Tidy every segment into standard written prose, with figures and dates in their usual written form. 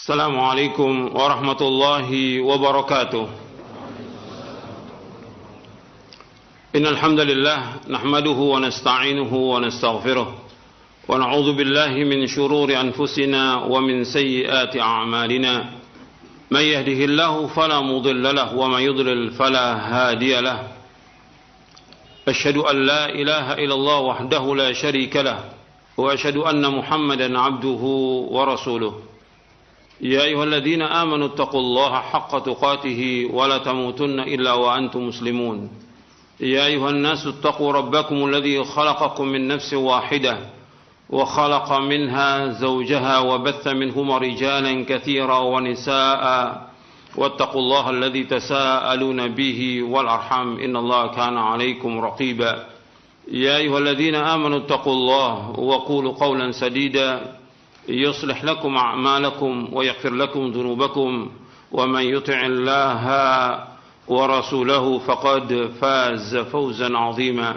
السلام عليكم ورحمة الله وبركاته. إن الحمد لله نحمده ونستعينه ونستغفره ونعوذ بالله من شرور أنفسنا ومن سيئات أعمالنا. من يهده الله فلا مضل له ومن يضلل فلا هادي له. أشهد أن لا إله إلا الله وحده لا شريك له وأشهد أن محمدا عبده ورسوله. يا أيها الذين آمنوا اتقوا الله حق تقاته ولا تموتن إلا وأنتم مسلمون. يا أيها الناس اتقوا ربكم الذي خلقكم من نفس واحدة وخلق منها زوجها وبث منهما رجالا كثيرا ونساء واتقوا الله الذي تساءلون به والأرحام إن الله كان عليكم رقيبا. يا أيها الذين آمنوا اتقوا الله وقولوا قولا سديدا يصلح لكم أعمالكم ويغفر لكم ذنوبكم ومن يطع الله ورسوله فقد فاز فوزا عظيما.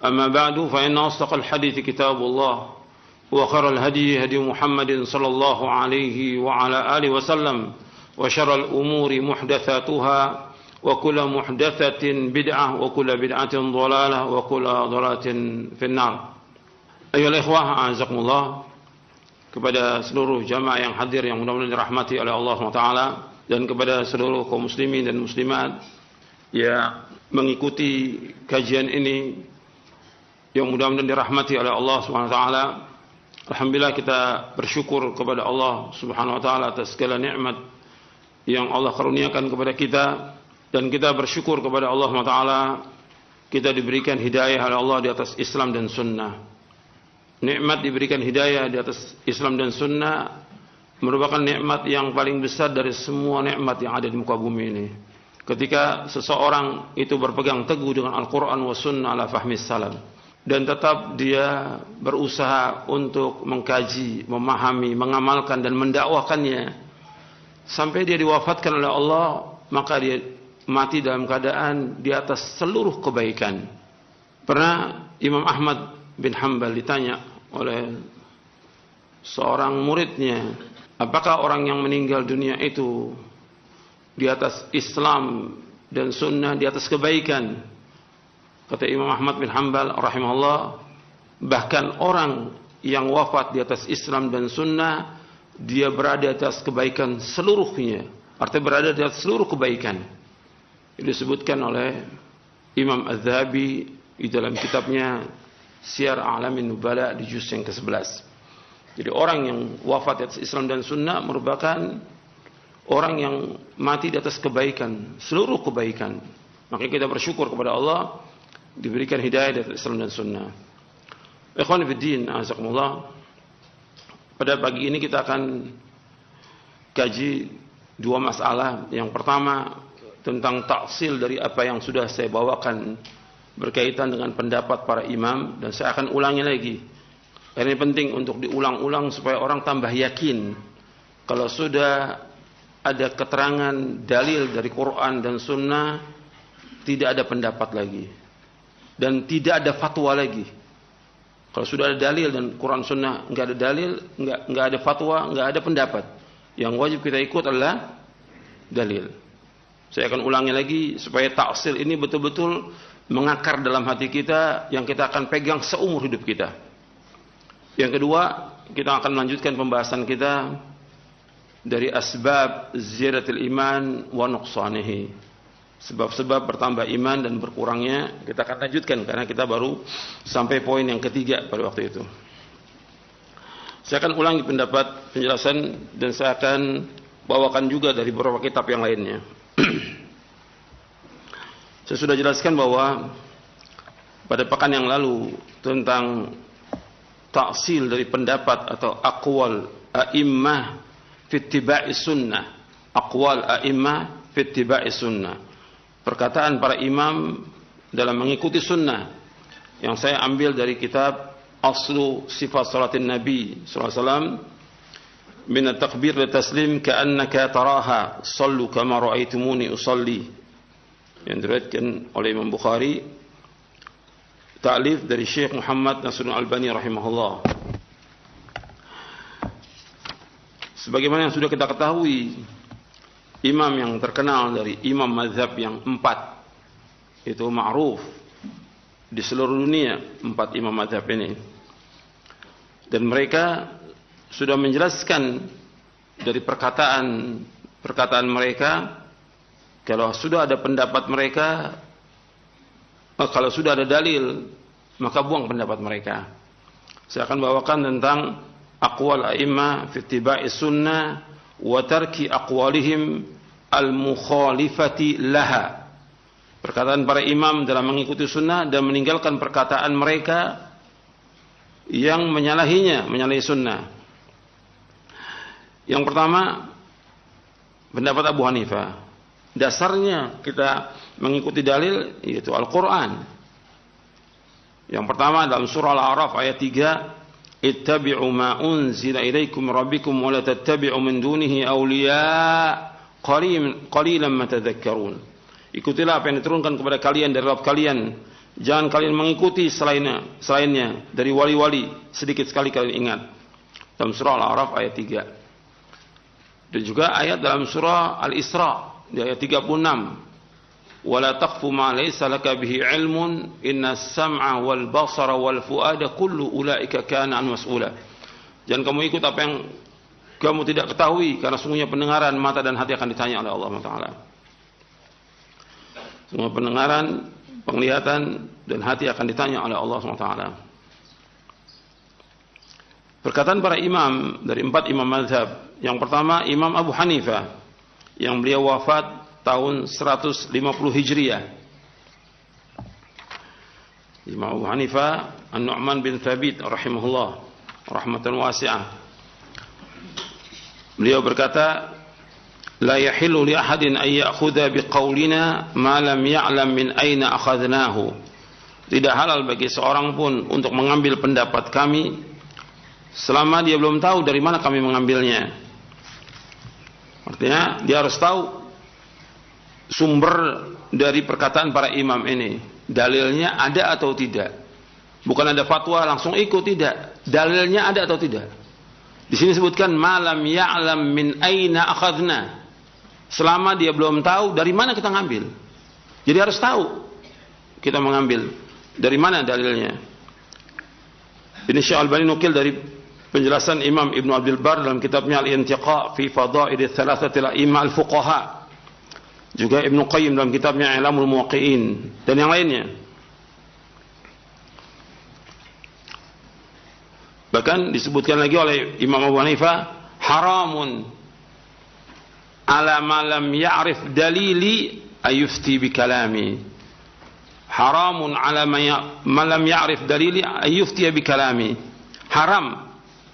أما بعد فإن أصدق الحديث كتاب الله وخير الهدي هدي محمد صلى الله عليه وعلى آله وسلم وشر الأمور محدثاتها وكل محدثة بدعة وكل بدعة ضلالة وكل ضلالة في النار. أيها الإخوة أعزكم الله. Kepada seluruh jamaah yang hadir yang mudah-mudahan dirahmati oleh Allah SWT, dan kepada seluruh kaum muslimin dan muslimat yang mengikuti kajian ini yang mudah-mudahan dirahmati oleh Allah SWT. Alhamdulillah kita bersyukur kepada Allah SWT atas segala nikmat yang Allah karuniakan kepada kita, dan kita bersyukur kepada Allah SWT kita diberikan hidayah oleh Allah di atas Islam dan Sunnah. Nikmat diberikan hidayah di atas Islam dan Sunnah merupakan nikmat yang paling besar dari semua nikmat yang ada di muka bumi ini. Ketika seseorang itu berpegang teguh dengan Al-Quran wa Sunnah ala fahmis salam, dan tetap dia berusaha untuk mengkaji, memahami, mengamalkan dan mendakwahkannya sampai dia diwafatkan oleh Allah, maka dia mati dalam keadaan di atas seluruh kebaikan. Pernah Imam Ahmad bin Hanbal ditanya oleh seorang muridnya, apakah orang yang meninggal dunia itu di atas Islam dan Sunnah, di atas kebaikan? Kata Imam Ahmad bin Hanbal rahimahullah, bahkan orang yang wafat di atas Islam dan Sunnah, dia berada di atas kebaikan seluruhnya, artinya berada di atas seluruh kebaikan. Ini disebutkan oleh Imam Az-Zahabi di dalam kitabnya Syiar A'lamin Nubala di juz yang ke-11. Jadi orang yang wafat di atas Islam dan Sunnah merupakan orang yang mati di atas kebaikan, seluruh kebaikan. Maka kita bersyukur kepada Allah diberikan hidayah di atas Islam dan Sunnah. Ikhwan fiddin, azakumullah. Pada pagi ini kita akan kaji dua masalah. Yang pertama tentang taksil dari apa yang sudah saya bawakan berkaitan dengan pendapat para imam, dan saya akan ulangi lagi. Ini penting untuk diulang-ulang supaya orang tambah yakin kalau sudah ada keterangan dalil dari Quran dan Sunnah, tidak ada pendapat lagi dan tidak ada fatwa lagi. Kalau sudah ada dalil dan Quran Sunnah nggak ada dalil, nggak ada fatwa, nggak ada pendapat. Yang wajib kita ikut adalah dalil. Saya akan ulangi lagi supaya taksil ini betul-betul mengakar dalam hati kita, yang kita akan pegang seumur hidup kita. Yang kedua, kita akan melanjutkan pembahasan kita dari asbab ziyadatil iman wa nuqsanihi. Sebab-sebab bertambah iman dan berkurangnya kita akan lanjutkan, karena kita baru sampai poin yang ketiga pada waktu itu. Saya akan ulangi pendapat penjelasan, dan saya akan bawakan juga dari beberapa kitab yang lainnya. Saya sudah jelaskan bahwa pada pekan yang lalu tentang taksil dari pendapat atau aqwal a'immah fi ittiba'i sunnah. Aqwal a'immah fi ittiba'i sunnah. Perkataan para imam dalam mengikuti sunnah, yang saya ambil dari kitab Aslu Sifat Salatin Nabi sallallahu alaihi wasallam, min at-takbir li taslim ka'annaka taraha, sallu kama ra'aitumuni usalli, yang diriwayatkan oleh Imam Bukhari, ta'lif dari Syekh Muhammad Nasruddin Albani rahimahullah. Sebagaimana yang sudah kita ketahui, imam yang terkenal dari imam mazhab yang 4, itu ma'ruf di seluruh dunia, 4 imam mazhab ini. Dan mereka sudah menjelaskan dari perkataan mereka, kalau sudah ada pendapat mereka, kalau sudah ada dalil, maka buang pendapat mereka. Saya akan bawakan tentang aqwal a'immah fi ittiba'i sunnah wa tarki aqwalihim al-mukhalifati laha. Perkataan para imam dalam mengikuti sunnah dan meninggalkan perkataan mereka yang menyalahi sunnah. Yang pertama, pendapat Abu Hanifah. Dasarnya kita mengikuti dalil yaitu Al-Quran. Yang pertama dalam surah Al-A'raf ayat 3, ittabi'u ma unzila ilaikum rabbikum wa la tattabi'u min dunihi awliya qalilan ma tadhakkarun. Ikutilah apa yang diturunkan kepada kalian dari Rabb kalian, jangan kalian mengikuti selainnya dari wali-wali, sedikit sekali kalian ingat. Dalam surah Al-A'raf ayat 3. Dan juga ayat dalam surah Al-Isra di ayat 36, wala taqfu ma laysa laka bihi ilmun innas sam'a wal basara wal fuada kullu ulaika kana an mas'ula. Jangan kamu ikut apa yang kamu tidak ketahui, karena sungguhnya pendengaran, mata dan hati akan ditanya oleh Allah Taala. Semua pendengaran, penglihatan dan hati akan ditanya oleh Allah Taala. Perkataan para imam dari 4 imam mazhab. Yang pertama Imam Abu Hanifah yang beliau wafat tahun 150 Hijriah. Imam Abu Hanifah An-Nu'man bin Thabit rahimahullah rahmatan wasi'ah. Beliau berkata, la yahillu li ahadin ay ya'khudha biqaulina ma lam ya'lam min aina akhadnahu. Tidak halal bagi seorang pun untuk mengambil pendapat kami selama dia belum tahu dari mana kami mengambilnya. Artinya dia harus tahu sumber dari perkataan para imam ini, dalilnya ada atau tidak. Bukan ada fatwa langsung ikut, tidak. Dalilnya ada atau tidak. Di sini sebutkan malam ya'lam min aina akhadna. Selama dia belum tahu dari mana kita ngambil. Jadi harus tahu kita mengambil dari mana dalilnya. Ini Syekh Al-Albani nukil dari penjelasan Imam Ibn Abdul Bar dalam kitabnya Al-Intiqa fi Fadail Thalathatil A'imma Al-Fuqaha. Juga Ibnu Qayyim dalam kitabnya I'lamul Muwaqqi'in dan yang lainnya. Bahkan disebutkan lagi oleh Imam Abu Hanifah, haramun ala ma lam ya'rif dalili ayufti bi kalami. Haramun ala ma lam ya'rif dalili ayufti bi kalami. Haram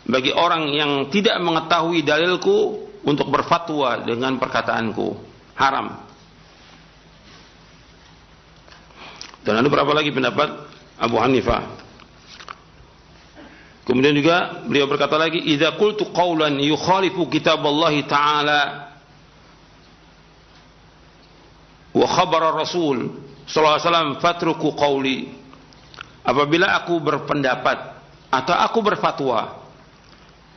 bagi orang yang tidak mengetahui dalilku untuk berfatwa dengan perkataanku. Haram. Dan ada berapa lagi pendapat Abu Hanifah. Kemudian juga beliau berkata lagi, idza qultu qawlan yukhalifu kitaballah ta'ala wa khabar Rasul sallallahu alaihi wasallam fatruku qawli. Apabila aku berpendapat atau aku berfatwa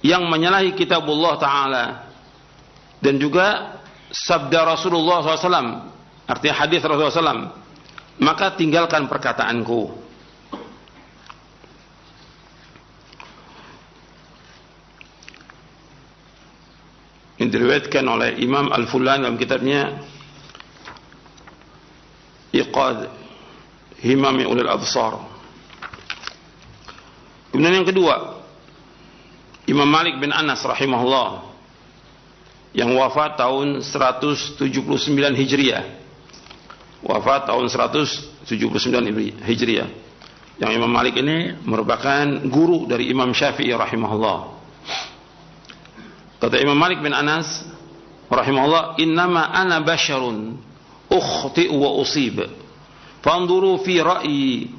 yang menyalahi kitabullah ta'ala dan juga sabda Rasulullah SAW, artinya hadis Rasulullah SAW, maka tinggalkan perkataanku. Ini diriwayatkan oleh Imam Al-Fulani dalam kitabnya Iqad Himami Ulil Absar. Kemudian yang kedua, Imam Malik bin Anas rahimahullah yang wafat tahun 179 Hijriah. Wafat tahun 179 Hijriah. Yang Imam Malik ini merupakan guru dari Imam Syafi'i rahimahullah. Kata Imam Malik bin Anas rahimahullah, innama ana basyarun ukhti'u wa usib. Fanzuru fi ra'yi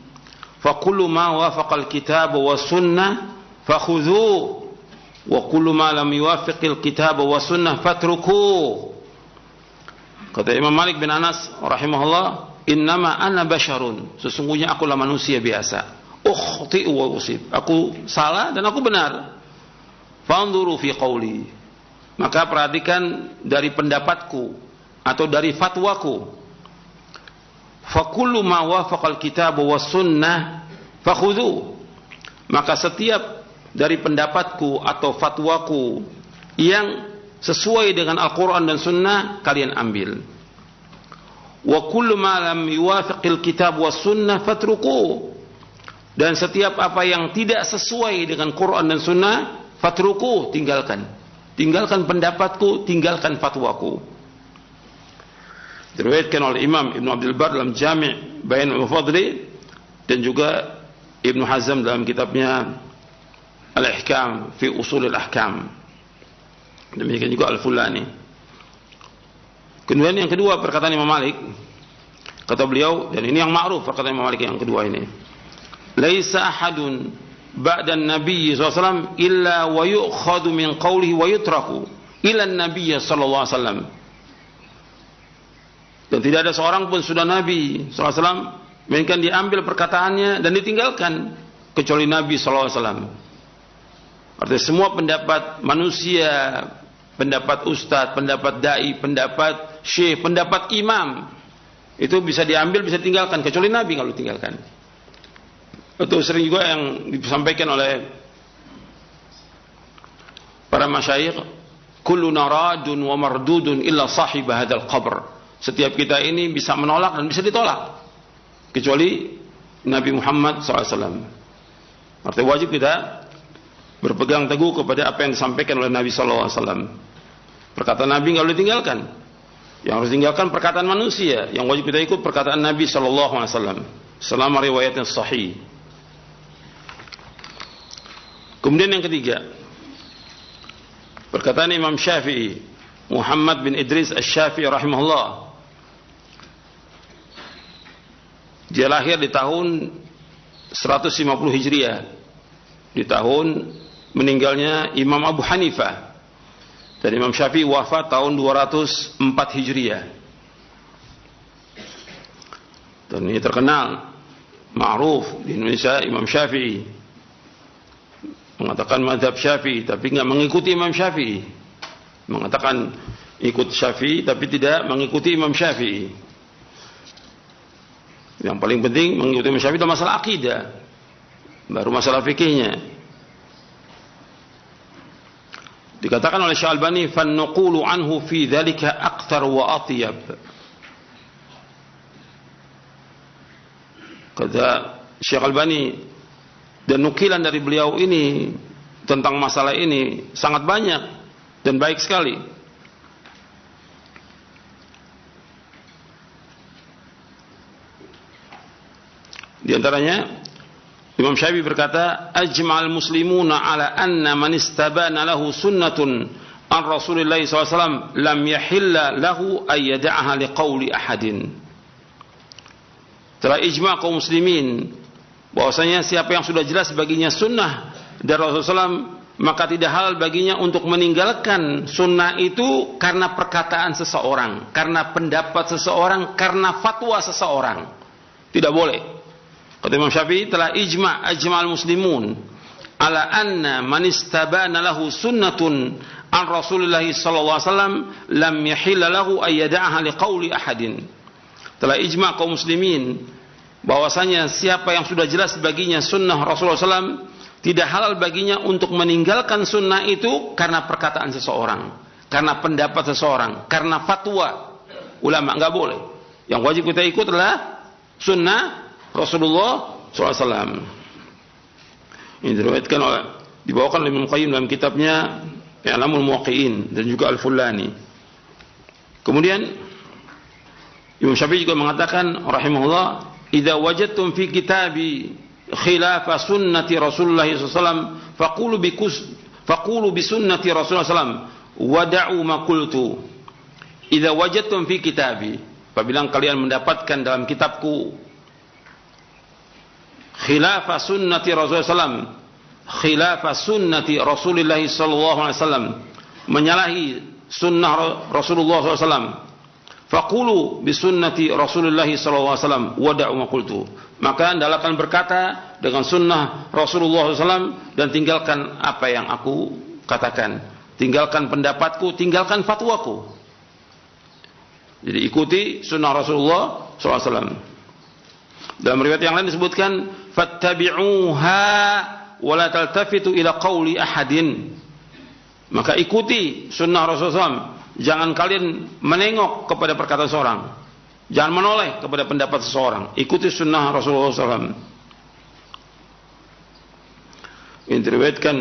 fa kullu ma wafaqa al-kitab wa sunnah fakhudhu wa kullu ma lam yuwafiq al-kitab wa sunnah fatruku. Kata Imam Malik bin Anas rahimahullah, innama ana basyarun, sesungguhnya akulah manusia biasa. Ukhti'u wa usib, aku salah dan aku benar. Fanzuru fi qawli, maka perhatikan dari pendapatku atau dari fatwaku. Fakullu ma wafaqal kitab was sunnah fakhudhu. Maka setiap dari pendapatku atau fatwaku yang sesuai dengan Al-Quran dan Sunnah, kalian ambil. Wa kullu ma lam yuwafiqil kitab was sunnah fatruku. Dan setiap apa yang tidak sesuai dengan Quran dan Sunnah, fatruku, tinggalkan. Tinggalkan pendapatku, tinggalkan fatwaku. Diriwayatkan oleh Imam Ibn Abdul Bar dalam Jami' Bayan al-Fadli, dan juga Ibn Hazm dalam kitabnya Al-Ihkam fi Usul al-Ahkam. Demikian juga Al-Fulani. Kemudian yang kedua perkataan Imam Malik, kata beliau, dan ini yang ma'ruf perkataan Imam Malik yang kedua ini, laisa ahadun ba'da an-nabiy sallallahu alaihi wasallam illa wa yu'khadhu min qawlihi wa yutraku ila an-nabiy sallallahu alaihi wasallam. Dan tidak ada seorang pun sudah Nabi sallallahu alaihi wasallam melainkan diambil perkataannya dan ditinggalkan kecuali Nabi sallallahu alaihi wasallam. Artinya semua pendapat manusia, pendapat ustadz, pendapat dai, pendapat syekh, pendapat imam, itu bisa diambil, bisa ditinggalkan, kecuali Nabi kalau ditinggalkan. Itu sering juga yang disampaikan oleh para masyayikh, kulluna radun wa mardudun illa sahib hadzal qabr. Setiap kita ini bisa menolak dan bisa ditolak, kecuali Nabi Muhammad SAW. Artinya wajib kita berpegang teguh kepada apa yang disampaikan oleh Nabi SAW. Perkataan Nabi nggak boleh tinggalkan. Yang harus tinggalkan perkataan manusia. Yang wajib kita ikut perkataan Nabi SAW selama riwayatnya sahih. Kemudian yang ketiga, perkataan Imam Syafi'i, Muhammad bin Idris Asy-Syafi'i rahimahullah. Dia lahir di tahun 150 Hijriah, di tahun meninggalnya Imam Abu Hanifah, dan Imam Syafi'i wafat tahun 204 Hijriah. Dan ini terkenal, ma'ruf di Indonesia, Imam Syafi'i mengatakan mazhab Syafi'i tapi enggak mengikuti Imam Syafi'i, mengatakan ikut Syafi'i tapi tidak mengikuti Imam Syafi'i. Yang paling penting mengikuti Imam Syafi'i dalam masalah akidah, baru masalah fikihnya. Dikatakan oleh Syekh Albani, "Fannuqulu anhu fi dzalika aqtar wa atyab." Kata Syekh Albani, dan nukilan dari beliau ini tentang masalah ini sangat banyak dan baik sekali. Di antaranya Imam Syafi'i berkata, ajma'al muslimuna ala anna man istabana lahu sunnatun an Rasulillah SAW lam yahilla lahu ay yada'aha liqauli ahadin. Telah ijma' kaum muslimin bahwasanya siapa yang sudah jelas baginya sunnah dari Rasulullah SAW, maka tidak halal baginya untuk meninggalkan sunnah itu karena perkataan seseorang, karena pendapat seseorang, karena fatwa seseorang. Tidak boleh. Kata Imam Syafi'i, telah ajma'al muslimun ala anna man istabana lahu sunnatun an Rasulillah sallallahu alaihi wasallam lam yahilla lahu ay yada'aha liqauli ahadin. Telah ijma' kaum muslimin bahwasanya siapa yang sudah jelas baginya sunnah Rasulullah SAW, tidak halal baginya untuk meninggalkan sunnah itu karena perkataan seseorang, karena pendapat seseorang, karena fatwa ulama. Enggak boleh. Yang wajib kita ikut adalah sunnah Rasulullah SAW. Ini diriwayatkan oleh, dibawakan oleh Ibnu Qayyim dalam kitabnya I'lamul Muwaqqi'in dan juga Al-Fulani. Kemudian Imam Syafi'i juga mengatakan rahimahullah, idza wajadtum fi kitabi khilafa sunnati Rasulullah SAW faqulu bi sunnati Rasulullah SAW wada'u ma qultu. Idza wajadtum fi kitabi, apabila kalian mendapatkan dalam kitabku khilafah sunnati Rasulullah SAW, khilafah sunnati Rasulullah SAW, menyalahi sunnah Rasulullah SAW, faqulu bisunnati Rasulullah SAW wada'u ma qultu, maka anda akan berkata dengan sunnah Rasulullah SAW dan tinggalkan apa yang aku katakan. tinggalkan pendapatku, tinggalkan fatwaku. Jadi ikuti sunnah Rasulullah SAW. Dalam riwayat yang lain disebutkan, fattabi'uha wa la taltafitu ila qawli ahadin. Maka ikuti sunnah Rasulullah SAW. Jangan kalian menengok kepada perkataan seorang. Jangan menoleh kepada pendapat seseorang. Ikuti sunnah Rasulullah SAW. Ini diriwayatkan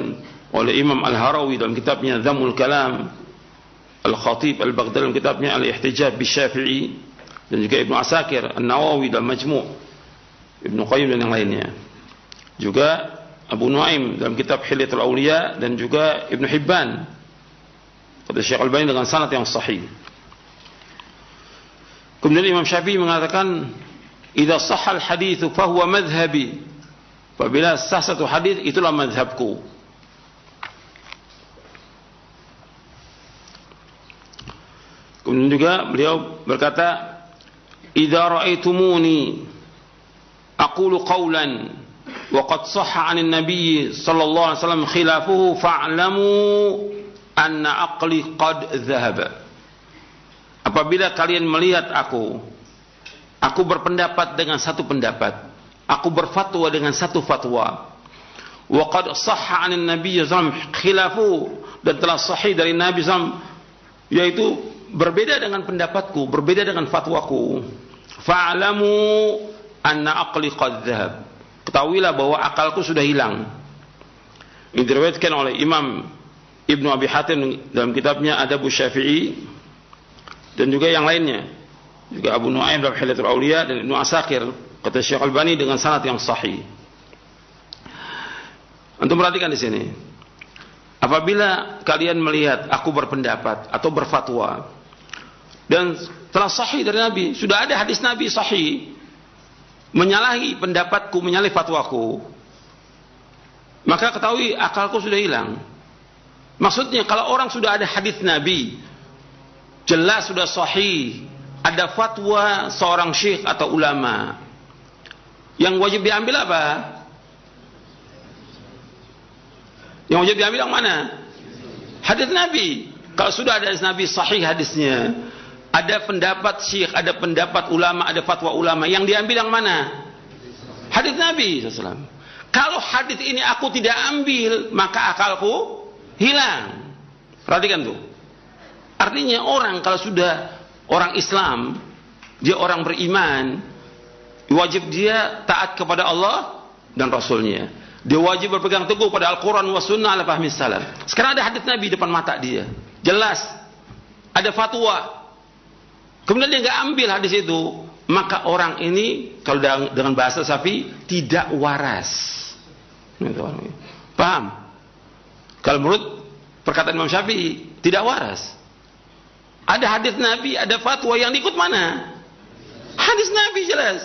oleh Imam Al-Harawi dalam kitabnya Dhammul Kalam, Al-Khatib Al-Baghdadi dalam kitabnya Al-Ihtijaj Bisyafi'i, dan juga Ibnu Asakir An-Nawawi dalam Majmu', Ibnu Qayyim dan yang lainnya. Juga Abu Nuaim dalam kitab Hilyatul Awliya, dan juga Ibnu Hibban kata Syekh Al-Albani dengan sanad yang sahih. Kemudian Imam Syafi'i mengatakan, "Idza shahhal haditsu fa huwa madhhabi." Apabila sah satu hadis, itulah madhabku. Kemudian juga beliau berkata, "Idza ra'aitumuni aqulu qawlan wa qad sahha 'anil nabiy sallallahu alaihi wasallam khilafuhu fa'lamu anna aqli qad dhahaba." Apabila kalian melihat aku berpendapat dengan satu pendapat, aku berfatwa dengan satu fatwa, wa qad sahha 'anil nabiy sallallahu alaihi wasallam khilafuhu, dan telah sahih dari Nabi sallallahu, yaitu berbeda dengan pendapatku, berbeda dengan fatwaku, fa'lamu anna aqli qad dhahab, ketahuilah bahwa akalku sudah hilang. Ini diriwayatkan oleh Imam Ibnu Abi Hatim dalam kitabnya Adabus Syafi'i, dan juga yang lainnya, juga Abu Nuaim dalam Hilyatul Awliya, dan Ibnu Asakir kata Syekh Al-Albani dengan sanad yang sahih. Antum perhatikan di sini. Apabila kalian melihat aku berpendapat atau berfatwa dan telah sahih dari Nabi, sudah ada hadis Nabi sahih menyalahi pendapatku, menyalahi fatwaku, maka ketahui akalku sudah hilang. Maksudnya kalau orang sudah ada hadis Nabi jelas sudah sahih, ada fatwa seorang syekh atau ulama, yang wajib diambil apa? Yang wajib diambil yang mana? Hadis Nabi. Kalau sudah ada hadis Nabi sahih hadisnya, ada pendapat syekh, ada pendapat ulama, ada fatwa ulama, yang diambil yang mana? Hadis Nabi SAW. Kalau hadis ini aku tidak ambil, maka akalku hilang. Perhatikan tuh. Artinya orang kalau sudah orang Islam, dia orang beriman, wajib dia taat kepada Allah dan Rasulnya. Dia wajib berpegang teguh pada Al-Quran wa Sunnah ala fahmi salaf. Sekarang ada hadis Nabi depan mata dia, jelas ada fatwa, kemudian dia nggak ambil hadis itu, maka orang ini kalau dengan bahasa Syafi'i tidak waras. Paham? Kalau menurut perkataan Imam Syafi'i tidak waras. Ada hadis Nabi, ada fatwa, yang diikut mana? Hadis Nabi jelas.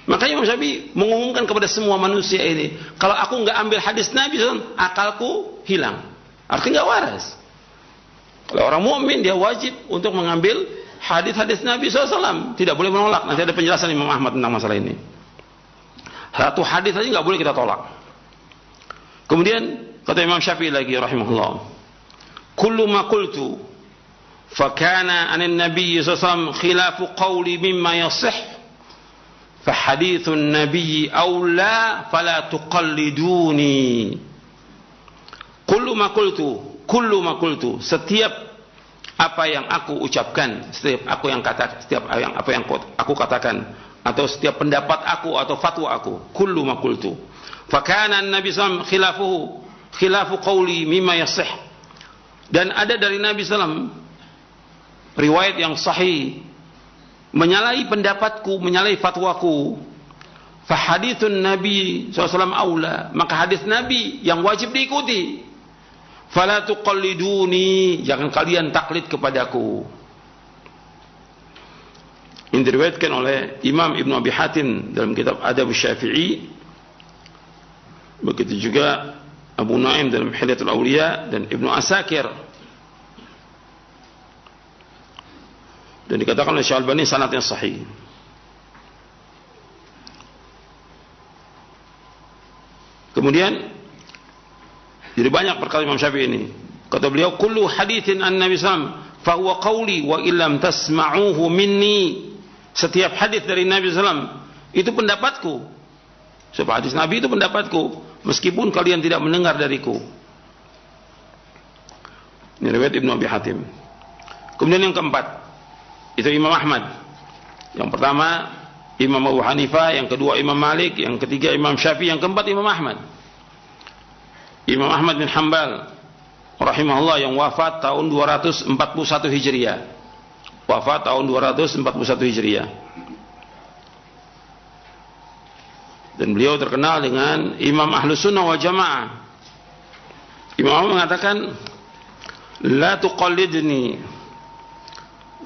Makanya Imam Syafi'i mengumumkan kepada semua manusia ini, kalau aku nggak ambil hadis Nabi, akalku hilang. Artinya nggak waras. Kalau orang mukmin dia wajib untuk mengambil hadis-hadis Nabi SAW, tidak boleh menolak. Nanti ada penjelasan Imam Ahmad tentang masalah ini. Satu hadis saja nggak boleh kita tolak. Kemudian kata Imam Syafi'i lagi rahimahullah, kullu ma qultu fakana anin Nabi SAW khilafu qawli mimma yasih fahadithun Nabi awla fala tuqalliduni. Kullu ma qultu, setiap apa yang aku ucapkan, setiap apa yang aku katakan, atau setiap pendapat aku atau fatwa aku, kullu ma qultu fakana Nabi SAW khilafu qawli mimma yasih, dan ada dari Nabi SAW riwayat yang sahih menyalahi pendapatku, menyalahi fatwaku, fahadithun Nabi SAW aula, maka hadis Nabi yang wajib diikuti. Fala tuqalliduni, jangan kalian taklid kepadaku. Ini diriwayatkan oleh Imam Ibnu Abi Hatim dalam kitab Adabus Syafi'i, begitu juga Abu Nuaim dalam Hilyatul Awliya, dan Ibnu Asakir, dan dikatakan oleh Syekh Al-Albani sanadnya sahih. Kemudian jadi banyak perkara Imam Syafi'i ini. Kata beliau, kullu haditsin an Nabi sallam fa huwa qawli wa illam tasma'uhu minni. Setiap hadis dari Nabi sallam itu pendapatku. Sebab hadis Nabi itu pendapatku, meskipun kalian tidak mendengar dariku. Ini riwayat Ibnu Abi Hatim. Kemudian yang keempat, itu Imam Ahmad. Yang pertama Imam Abu Hanifah, yang kedua Imam Malik, yang ketiga Imam Syafi'i, yang keempat Imam Ahmad. Imam Ahmad bin Hanbal rahimahullah yang wafat tahun 241 Hijriah. Wafat tahun 241 Hijriah. Dan beliau terkenal dengan Imam Ahlus Sunnah wal Jamaah. Imam Ahmad mengatakan, la tuqallidni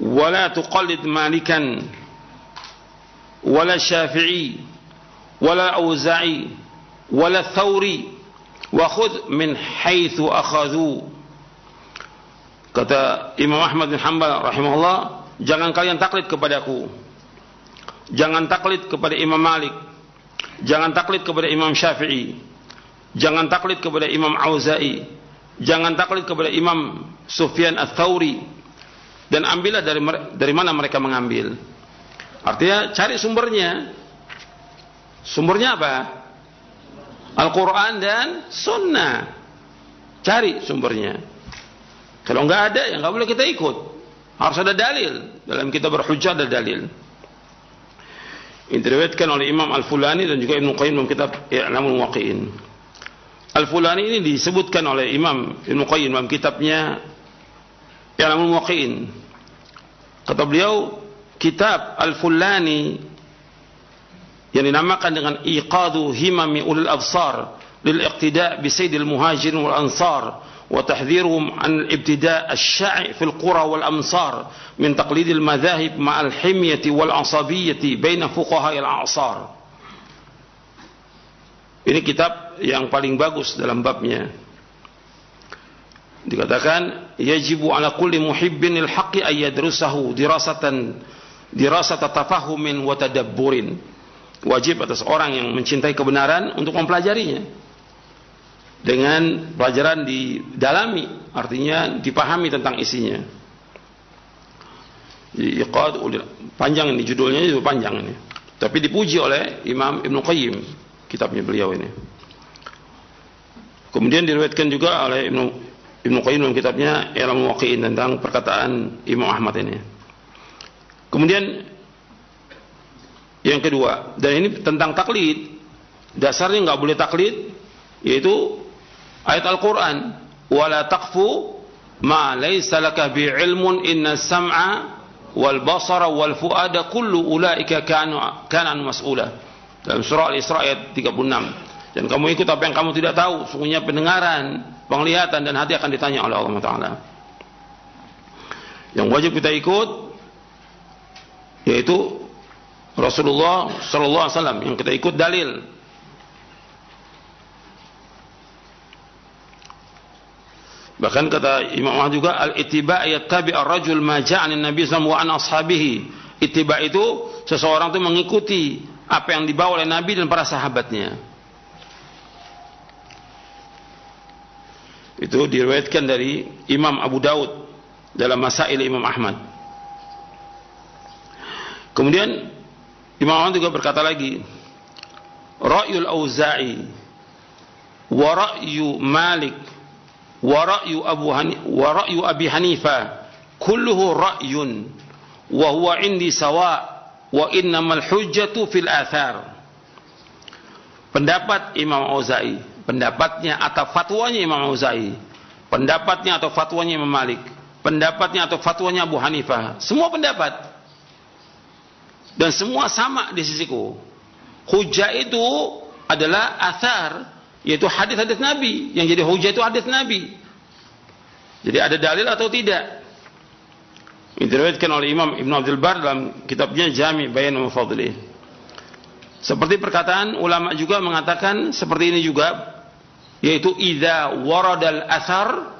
wa la tuqallid Malikan wala Syafi'i wala Auza'i wala Thawri wa khudh min haitsu akhadhu. Kata Imam Ahmad bin Hanbal rahimahullah, jangan kalian taklid kepadaku, jangan taklid kepada Imam Malik, jangan taklid kepada Imam Syafi'i, jangan taklid kepada Imam Auza'i, jangan taklid kepada Imam Sufyan Ats-Tsauri, dan ambillah dari mana mereka mengambil. Artinya cari sumbernya. Sumbernya apa? Al-Quran dan Sunnah. Cari sumbernya. Kalau enggak ada, ya enggak boleh kita ikut. Harus ada dalil. Dalam kita berhujjah ada dalil. Ini diriwayatkan oleh Imam Al-Fulani dan juga Ibnu Qayyim dalam kitab I'lamul Muwaqqi'in. Al-Fulani ini disebutkan oleh Imam Ibnu Qayyim dalam kitabnya I'lamul Muwaqqi'in. Kata beliau, kitab Al-Fulani yang dinamakan dengan Iqadu Himami Ulul Absar lil Iqtida' bi Sayyidil Muhajirin wal Ansar wa tahdhiruhum an al-ibtida' asy-sya'i fil qura wal amsar min taqlidil madhahib ma'al himyati wal asabiyyati baina fuqaha'il a'sar. Ini kitab yang paling bagus dalam babnya. Dikatakan, yajibu ala kulli muhibbin lil haqqi ay yadrusahu dirasata tafahumin wa tadabburin. Wajib atas orang yang mencintai kebenaran untuk mempelajarinya dengan pelajaran didalami, artinya dipahami tentang isinya. Panjang ini judulnya, itu panjang ini, tapi dipuji oleh Imam Ibnu Qayyim kitabnya beliau ini. Kemudian diriwayatkan juga oleh Ibnu Qayyim dalam kitabnya I'lamul Muwaqqi'in tentang perkataan Imam Ahmad ini. Kemudian yang kedua, dan ini tentang taklid. Dasarnya enggak boleh taklid, yaitu ayat Al-Qur'an, wala taqfu ma laysa laka bi ilmun inna sam'a wal basara wal fuada kullu ulaika kana mas'ula. Dalam surah Al-Isra ayat 36. Dan kamu ikut apa yang kamu tidak tahu, sungguhnya pendengaran, penglihatan dan hati akan ditanya oleh Allah Taala. Yang wajib kita ikut yaitu Rasulullah sallallahu alaihi wasallam, yang kita ikut dalil. Bahkan kata Imam Ahmad juga, al-ittiba' yattabi' ar-rajul ma ja'a an-nabi sallallahu wa an ashabihi. Ittiba' itu seseorang itu mengikuti apa yang dibawa oleh Nabi dan para sahabatnya. Itu diriwayatkan dari Imam Abu Daud dalam Masail Imam Ahmad. Kemudian Imam Ahmad juga berkata lagi, ra'yul Auza'i wa ra'yu Malik wa ra'yu Abi Hanifah kulluhu ra'yun wa huwa indi sawa' wa innamal hujjatu fil athar. Pendapat Imam Auza'i, pendapatnya atau fatwanya Imam Auza'i, pendapatnya atau fatwanya Imam Malik, pendapatnya atau fatwanya Abu Hanifah, semua pendapat dan semua sama di sisiku. Hujjah itu adalah athar, yaitu hadis-hadis Nabi. Yang jadi hujjah itu hadis Nabi. Jadi ada dalil atau tidak. Ini diriwayatkan oleh Imam Ibn Abdul Bar dalam kitabnya Jami' Bayan wa Fadlih. Seperti perkataan ulama juga mengatakan seperti ini juga, yaitu idza waradal athar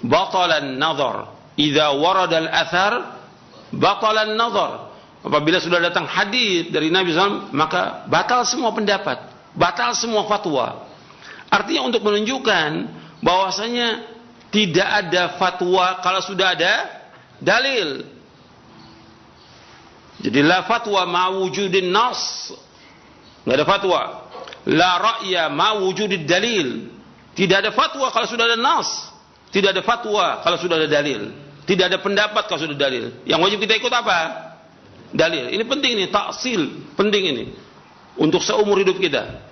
batalan nazar. Idza waradal athar batalan nazar. Apabila sudah datang hadis dari Nabi SAW, maka batal semua pendapat, batal semua fatwa. Artinya untuk menunjukkan bahwasanya Tidak ada fatwa kalau sudah ada dalil. Jadi la fatwa ma wujudin nas. Enggak ada fatwa. La ra'ya ma wujudid dalil. Tidak ada fatwa kalau sudah ada nas. Tidak ada fatwa kalau sudah ada dalil. Tidak ada pendapat kalau sudah ada dalil. Yang wajib kita ikut apa? Dalil. Ini penting nih, taksil, penting ini. Untuk seumur hidup kita.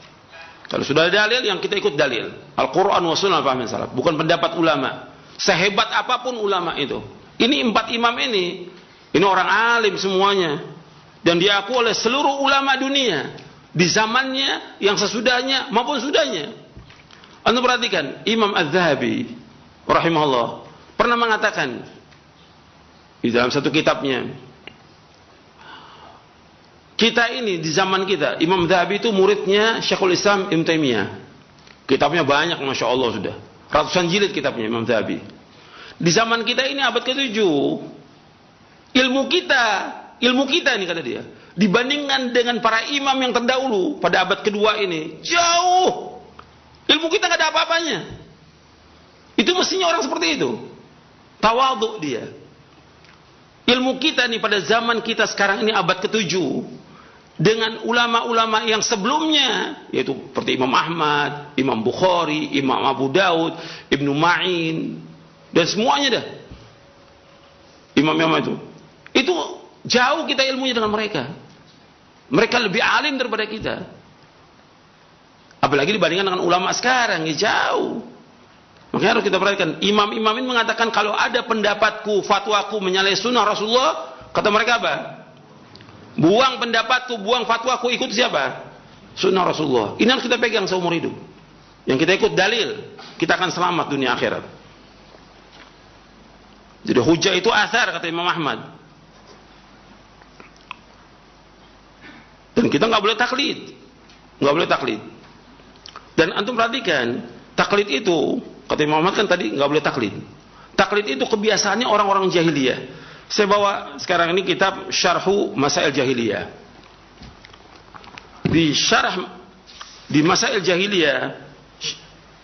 Kalau sudah ada dalil, yang kita ikut dalil. Al-Quran wa sunnah al-fahmin salaf. Bukan pendapat ulama. Sehebat apapun ulama itu. Ini 4 imam ini orang alim semuanya. Dan diakui oleh seluruh ulama dunia. Di zamannya, yang sesudahnya, maupun sudahnya. Anda perhatikan, Imam Az-Zahabi, rahimahullah, pernah mengatakan, di dalam satu kitabnya, kita ini di zaman kita, Imam Zahabi itu muridnya Syekhul Islam Ibnu Taimiyah. Kitabnya banyak, Masya Allah sudah. Ratusan jilid kitabnya Imam Zahabi. Di zaman kita ini abad ke-7, ilmu kita ini kata dia, dibandingkan dengan para imam yang terdahulu pada abad kedua ini, jauh. Ilmu kita nggak ada apa-apanya. Itu mestinya orang seperti itu. Tawadhu dia. Ilmu kita nih pada zaman kita sekarang ini abad ke-7 dengan ulama-ulama yang sebelumnya, yaitu seperti Imam Ahmad, Imam Bukhari, Imam Abu Daud, Ibnu Ma'in, dan semuanya dah. Imam-imam itu jauh kita ilmunya dengan mereka. Mereka lebih alim daripada kita. Apalagi dibandingkan dengan ulama sekarang, ya jauh. Makanya harus kita perhatikan. Imam-imam ini mengatakan kalau ada pendapatku, fatwaku menyalahi sunnah Rasulullah, kata mereka apa? Buang pendapatku, buang fatwaku, ikut siapa? Sunnah Rasulullah. Ini harus kita pegang seumur hidup. Yang kita ikut dalil, kita akan selamat dunia akhirat. Jadi hujah itu asar, kata Imam Ahmad. Dan kita nggak boleh taklid, nggak boleh taklid. Dan antum perhatikan, taklid itu, kata Imam Ahmad kan tadi nggak boleh taklid. Taklid itu kebiasaannya orang-orang jahiliyah. Saya bawa sekarang ini kitab Syarhu Masail Jahiliyah. Di syarah di Masail Jahiliyah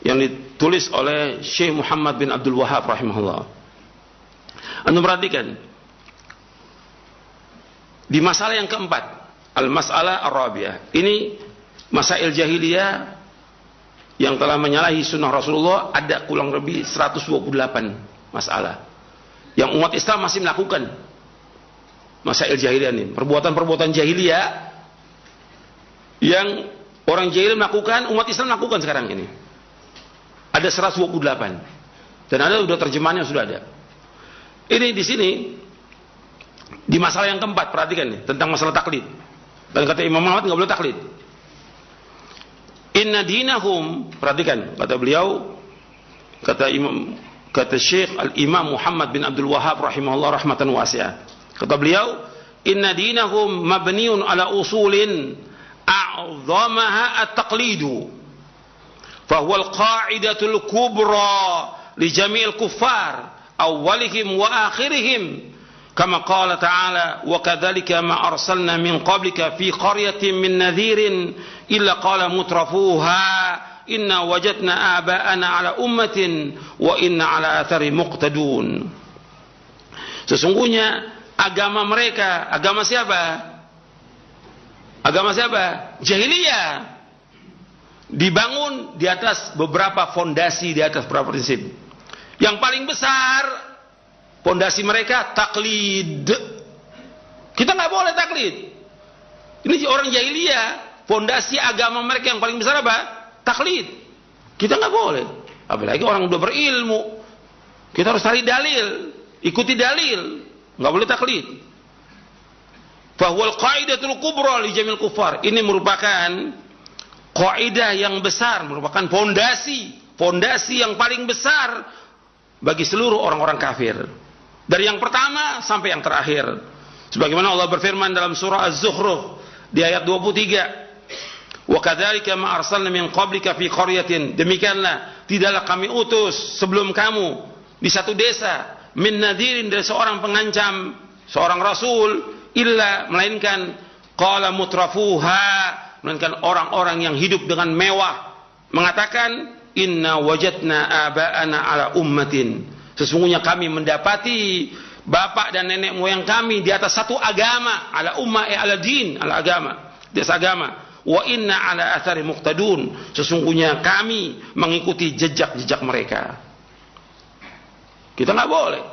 yang ditulis oleh Syekh Muhammad bin Abdul Wahhab rahimahullah. Anda perhatikan di masalah yang keempat, al-mas'alah ar-rabi'ah. Ini Masail Jahiliyah yang telah menyalahi sunnah Rasulullah, ada kurang lebih 128 masalah yang umat Islam masih melakukan. Masail jahiliyah ini, perbuatan-perbuatan jahiliyah yang orang jahil melakukan, umat Islam melakukan sekarang ini. Ada 128. Dan ada sudah terjemahannya, sudah ada. Ini di sini di masalah yang keempat, perhatikan nih, tentang masalah taklid. Dan kata Imam Ahmad nggak boleh taklid. Inna dinahum, perhatikan kata beliau, kata Syekh Al-Imam Muhammad bin Abdul Wahhab rahimahullah rahmatan wasi'ah. Kata beliau, inna dinahum mabniun ala usulin a'zamaha at-taqlidu. Fahuwa al-qa'idatul kubra li jami'il kuffar awwalihim wa akhirihim. Kama qala ta'ala, wa kadzalika ma arsalna min qablika fi qaryatin min nadhirin illa qala mutrafuha inna wajadna aba'ana ala ummatin wa inna ala athari muqtadun. Sesungguhnya agama mereka, agama siapa? Agama siapa? Jahiliyah. Dibangun di atas beberapa fondasi, di atas beberapa prinsip. Yang paling besar fondasi mereka taklid. Kita nggak boleh taklid. Ini orang jahiliyah, fondasi agama mereka yang paling besar apa? Taklid. Kita nggak boleh. Apalagi orang udah berilmu, kita harus cari dalil, ikuti dalil, nggak boleh taklid. Fahuwal qaidatul kubra li jamil kufar. Ini merupakan kaidah yang besar, merupakan fondasi yang paling besar bagi seluruh orang-orang kafir. Dari yang pertama sampai yang terakhir. Sebagaimana Allah berfirman dalam surah Az-Zukhruf di ayat 23. Wa kadzalika ma arsalna min qablika fi qaryatin, demikianlah tidaklah kami utus sebelum kamu di satu desa min nadhirin, dari seorang pengancam, seorang rasul, illa melainkan qala mutrafuha, melainkan orang-orang yang hidup dengan mewah mengatakan inna wajadna aba'ana ala ummatin. Sesungguhnya kami mendapati bapak dan nenek moyang kami di atas satu agama, ala ummah ala din, ala agama, di atas agama. Wa inna ala athari muqtadun. Sesungguhnya kami mengikuti jejak-jejak mereka. Kita nggak boleh.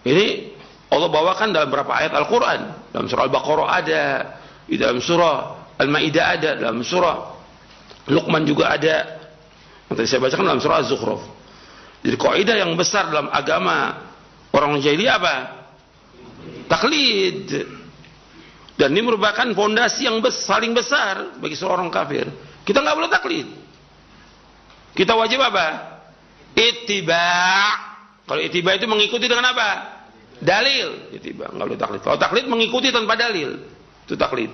Ini Allah bawakan dalam beberapa ayat Al-Quran. Dalam surah Al-Baqarah ada, di dalam surah Al-Ma'idah ada, dalam surah Luqman juga ada. Yang tadi saya bacakan dalam surah Az-Zukhruf. Jadi kaidah yang besar dalam agama orang jahiliyah apa? Taklid. Dan ini merupakan fondasi yang paling besar bagi seorang kafir. Kita nggak boleh taklid. Kita wajib apa? Ittiba'. Kalau ittiba' itu mengikuti dengan apa? Dalil. Ittiba', nggak boleh taklid. Kalau taklid mengikuti tanpa dalil, itu taklid.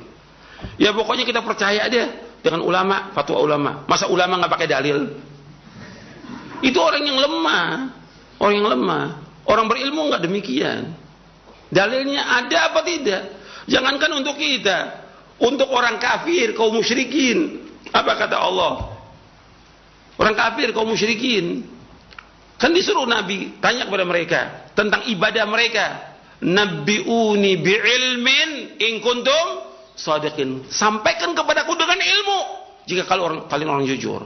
Ya pokoknya kita percaya aja dengan ulama, fatwa ulama. Masa ulama nggak pakai dalil? Itu orang yang lemah. Orang yang lemah. Orang berilmu nggak demikian. Dalilnya ada apa tidak? Jangankan untuk kita, untuk orang kafir, kaum musyrikin. Apa kata Allah? Orang kafir, kaum musyrikin. Kan disuruh Nabi tanya kepada mereka tentang ibadah mereka. Nabbi'uni bi'ilmin in kuntum shadiqin. Sampaikan kepadaku dengan ilmu jika kalian orang jujur.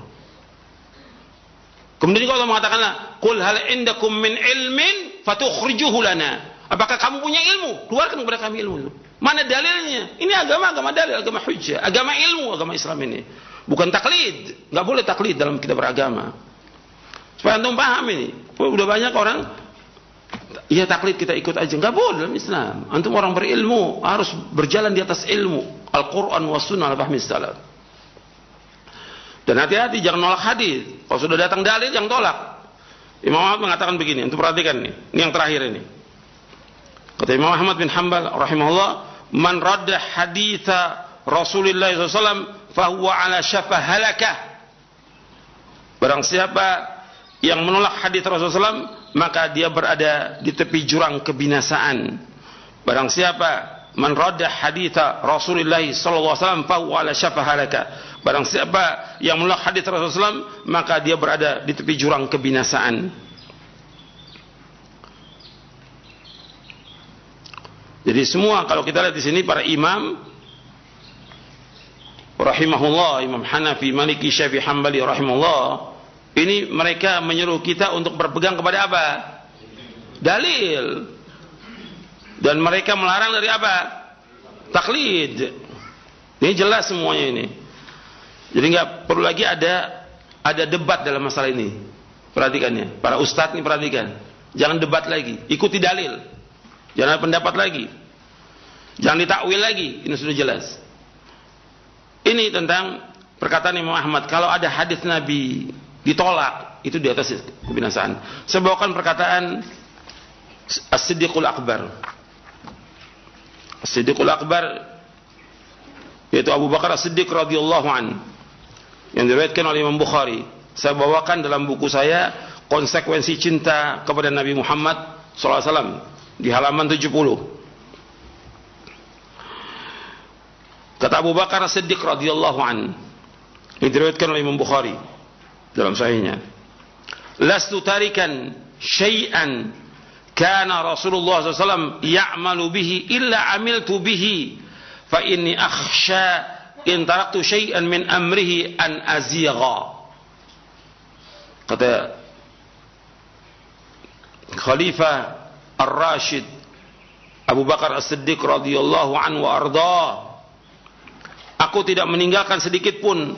Kemudian Allah mengatakanlah, "Qul hal indakum min ilmin fatukhrijuhu lana." Apakah kamu punya ilmu? Keluarkan kepada kami ilmu. Mana dalilnya? Ini agama dalil, agama hujjah, agama ilmu, agama Islam ini. Bukan taklid. Enggak boleh taklid dalam kita beragama. Supaya antum paham ini. Udah banyak orang ya taklid kita ikut aja. Enggak boleh dalam Islam. Antum orang berilmu harus berjalan di atas ilmu Al-Qur'an was sunnah al-fahmi salaf. Dan hati-hati jangan nolak hadis. Kalau sudah datang dalil jangan tolak. Imam Ahmad mengatakan begini, untuk perhatikan nih. Ini yang terakhir ini. Kata Imam Ahmad bin Hanbal rahimahullah, "Man radda haditha Rasulullah SAW fahuwa ala syafa halakah." Barang siapa yang menolak hadis Rasulullah SAW, maka dia berada di tepi jurang kebinasaan. Barang siapa man radda haditha Rasulullah SAW fahuwa ala syafa halakah. Barang siapa yang menolak hadis Rasulullah SAW, maka dia berada di tepi jurang kebinasaan. Jadi semua kalau kita lihat di sini para imam rahimahullah, Imam Hanafi, Maliki, Syafi'i, Hambali rahimahullah, ini mereka menyuruh kita untuk berpegang kepada apa? Dalil. Dan mereka melarang dari apa? Taklid. Ini jelas semuanya ini. Jadi nggak perlu lagi ada debat dalam masalah ini. Perhatikannya, para ustadz ini perhatikan. Jangan debat lagi, ikuti dalil. Jangan ada pendapat lagi. Jangan ditakwil lagi. Ini sudah jelas. Ini tentang perkataan Imam Ahmad. Kalau ada hadis Nabi ditolak, itu di atas kebinasaan. Saya bawakan perkataan As-Siddiqul Akbar. As-Siddiqul Akbar yaitu Abu Bakar As-Siddiq radhiyallahu an, yang diriwayatkan oleh Imam Bukhari. Saya bawakan dalam buku saya Konsekuensi Cinta kepada Nabi Muhammad SAW di halaman 70. Kata Abu Bakar As-Siddiq radhiyallahu an, yang diriwayatkan oleh Imam Bukhari dalam sahihnya, "Lastu tarikan syai'an kana Rasulullah SAW ya'malu bihi illa amiltu bihi fa inni akhsha in taraktu syai'an min amrihi an azigha." Kata Khalifah Ar-Rashid Abu Bakar As-Siddiq radhiyallahu anhu wa arda, aku tidak meninggalkan sedikit pun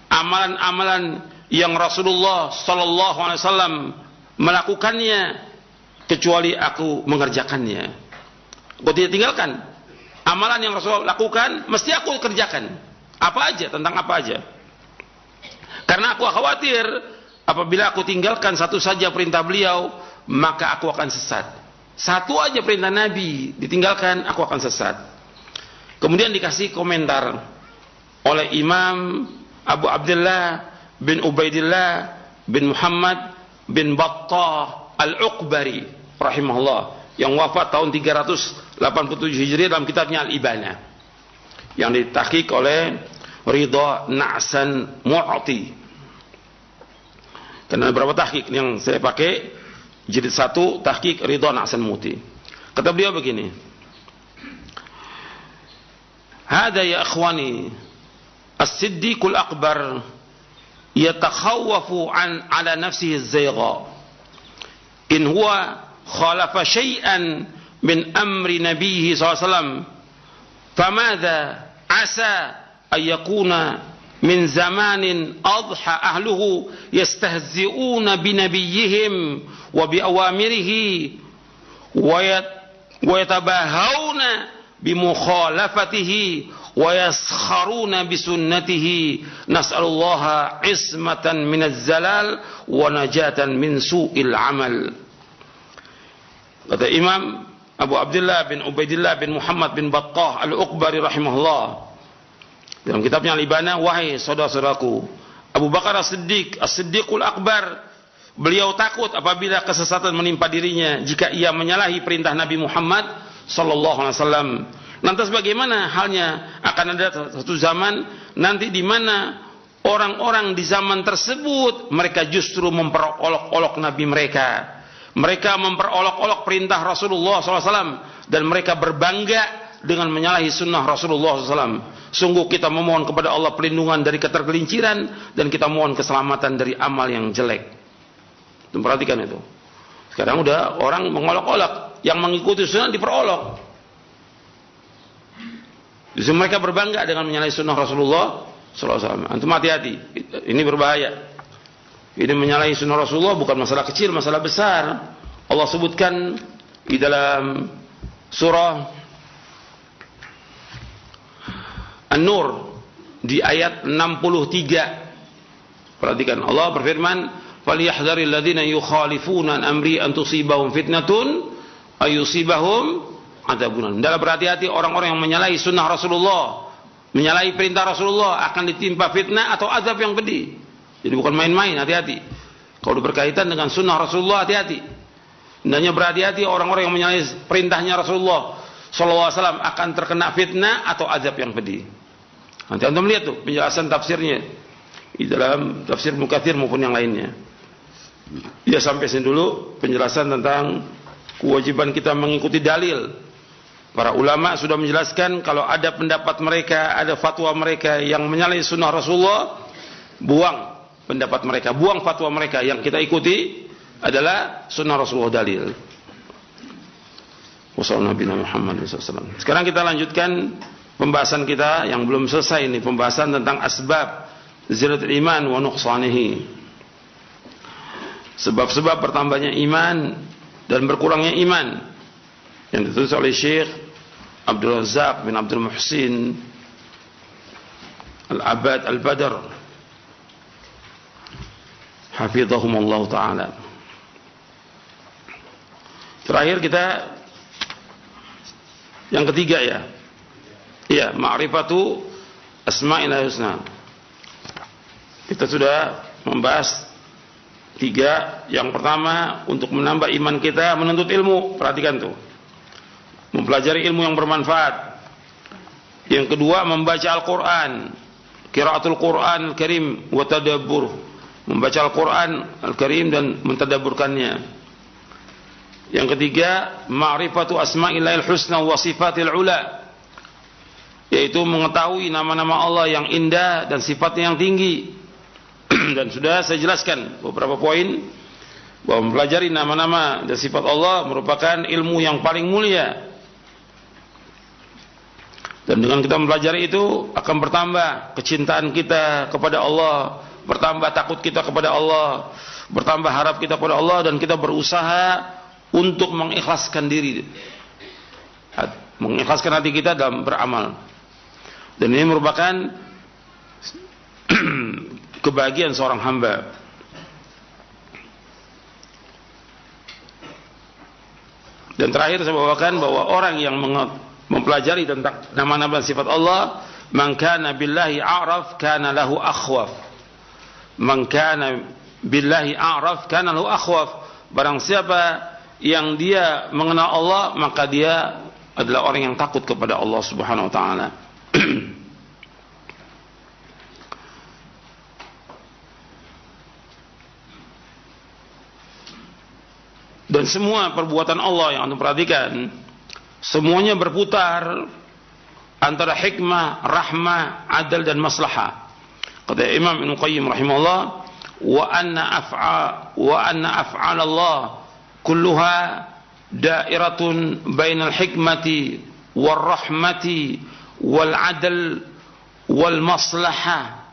amalan-amalan yang Rasulullah sallallahu alaihi wasallam melakukannya kecuali aku mengerjakannya. Aku tidak tinggalkan amalan yang Rasulullah lakukan, mesti aku kerjakan. Apa aja, tentang apa aja. Karena aku khawatir apabila aku tinggalkan satu saja perintah beliau, maka aku akan sesat. Satu aja perintah Nabi ditinggalkan, aku akan sesat. Kemudian dikasih komentar oleh Imam Abu Abdullah bin Ubaidillah bin Muhammad bin Battah Al-Uqbari rahimahullah, yang wafat tahun 387 Hijriah dalam kitabnya Al-Ibana, yang ditahqiq oleh Ridha Na'san Mu'ati. Karena beberapa tahqiq yang saya pakai, jilid 1 tahqiq Ridwan Hasan Muti. Kata beliau begini, hada ya akhwani as-siddiqul akbar yatakhawafu ala nafsihi az-zaygha in huwa khalafa syai'an min amri nabiyhi SAW famadha asa ayyakuna min zamanin adha ahluhu yastahzi'una binabiyyihim wa biawamirihi wa yatabahawna bimukhalafatihi wa yaskharuna bisunnatihi nas'alullaha ismatan minaz zalal wa najatan min su'il amal. Kata Imam Abu Abdullah bin Ubaidillah bin Muhammad bin Battah Al-Uqbari rahimahullah dalam kitabnya Al-Ibana, wahai saudara-saudaraku, Abu Bakar As-Siddiq, As-Siddiqul Akbar, beliau takut apabila kesesatan menimpa dirinya jika ia menyalahi perintah Nabi Muhammad sallallahu alaihi wasallam. Lantas bagaimana halnya akan ada satu zaman nanti di mana orang-orang di zaman tersebut mereka justru memperolok-olok Nabi mereka. Mereka memperolok-olok perintah Rasulullah SAW dan mereka berbangga dengan menyalahi sunnah Rasulullah SAW. Sungguh kita memohon kepada Allah perlindungan dari ketergelinciran dan kita mohon keselamatan dari amal yang jelek. Perhatikan itu. Sekarang udah orang mengolok-olok, yang mengikuti sunnah diperolok. Justru mereka berbangga dengan menyalahi sunnah Rasulullah SAW. Antum hati-hati, ini berbahaya. Ini menyalahi sunnah Rasulullah bukan masalah kecil, masalah besar. Allah sebutkan di dalam surah An-Nur di ayat 63. Perhatikan, Allah berfirman, "Falyahdharil ladzina yukhalifuna an amri an tusibahum fitnatun ayusibahum adzabun." Dalam berhati-hati orang-orang yang menyalahi sunnah Rasulullah, menyalahi perintah Rasulullah akan ditimpa fitnah atau azab yang pedih. Jadi bukan main-main, hati-hati. Kalau berkaitan dengan sunnah Rasulullah, hati-hati. Hendaknya berhati-hati orang-orang yang menyalahi perintahnya Rasulullah SAW akan terkena fitnah atau azab yang pedih. Nanti anda melihat tuh penjelasan tafsirnya di dalam tafsir Mukatsir maupun yang lainnya. Ya, sampai sini dulu penjelasan tentang kewajiban kita mengikuti dalil. Para ulama sudah menjelaskan kalau ada pendapat mereka, ada fatwa mereka yang menyalahi sunnah Rasulullah, buang pendapat mereka, buang fatwa mereka. Yang kita ikuti adalah sunnah Rasulullah, dalil. Wassalamualaikum. Sekarang kita lanjutkan pembahasan kita yang belum selesai ini, pembahasan tentang asbab ziyadatul iman wa nuqsanihi. Sebab-sebab bertambahnya iman dan berkurangnya iman yang ditulis oleh Syekh Abdul Razak bin Abdul Muhsin Al-Abad Al-Badr hafizahumullah ta'ala. Terakhir kita yang ketiga ya. Ya, ma'rifatu asma'il husna. Kita sudah membahas tiga. Yang pertama, untuk menambah iman kita menuntut ilmu. Perhatikan tuh, mempelajari ilmu yang bermanfaat. Yang kedua, membaca Al-Quran, qiraatul Quran Al-Karim wa tadabbur, membaca Al-Quran Al-Karim dan mentadabburkannya. Yang ketiga, ma'rifatu asma'illahil husna wa sifatil ula, yaitu mengetahui nama-nama Allah yang indah dan sifatnya yang tinggi. Dan sudah saya jelaskan beberapa poin bahwa mempelajari nama-nama dan sifat Allah merupakan ilmu yang paling mulia. Dan dengan kita mempelajari itu akan bertambah kecintaan kita kepada Allah, bertambah takut kita kepada Allah, bertambah harap kita kepada Allah, dan kita berusaha untuk mengikhlaskan diri, mengikhlaskan hati kita dalam beramal. Dan ini merupakan kebahagiaan seorang hamba. Dan terakhir saya bawakan bahwa orang yang mempelajari tentang nama-nama dan sifat Allah, man kana billahi a'raf kana lahu akhwaf. Man kana billahi a'raf kana lahu akhwaf. Barang siapa yang dia mengenal Allah, maka dia adalah orang yang takut kepada Allah Subhanahu wa taala. Dan semua perbuatan Allah yang antum perhatikan, semuanya berputar antara hikmah, rahmah, adil dan maslahah. Kata Imam Ibnu Qayyim rahimahullah, wa anna af'al Allah kulluha dairatun bainal hikmati wal rahmati wal adl wal maslahah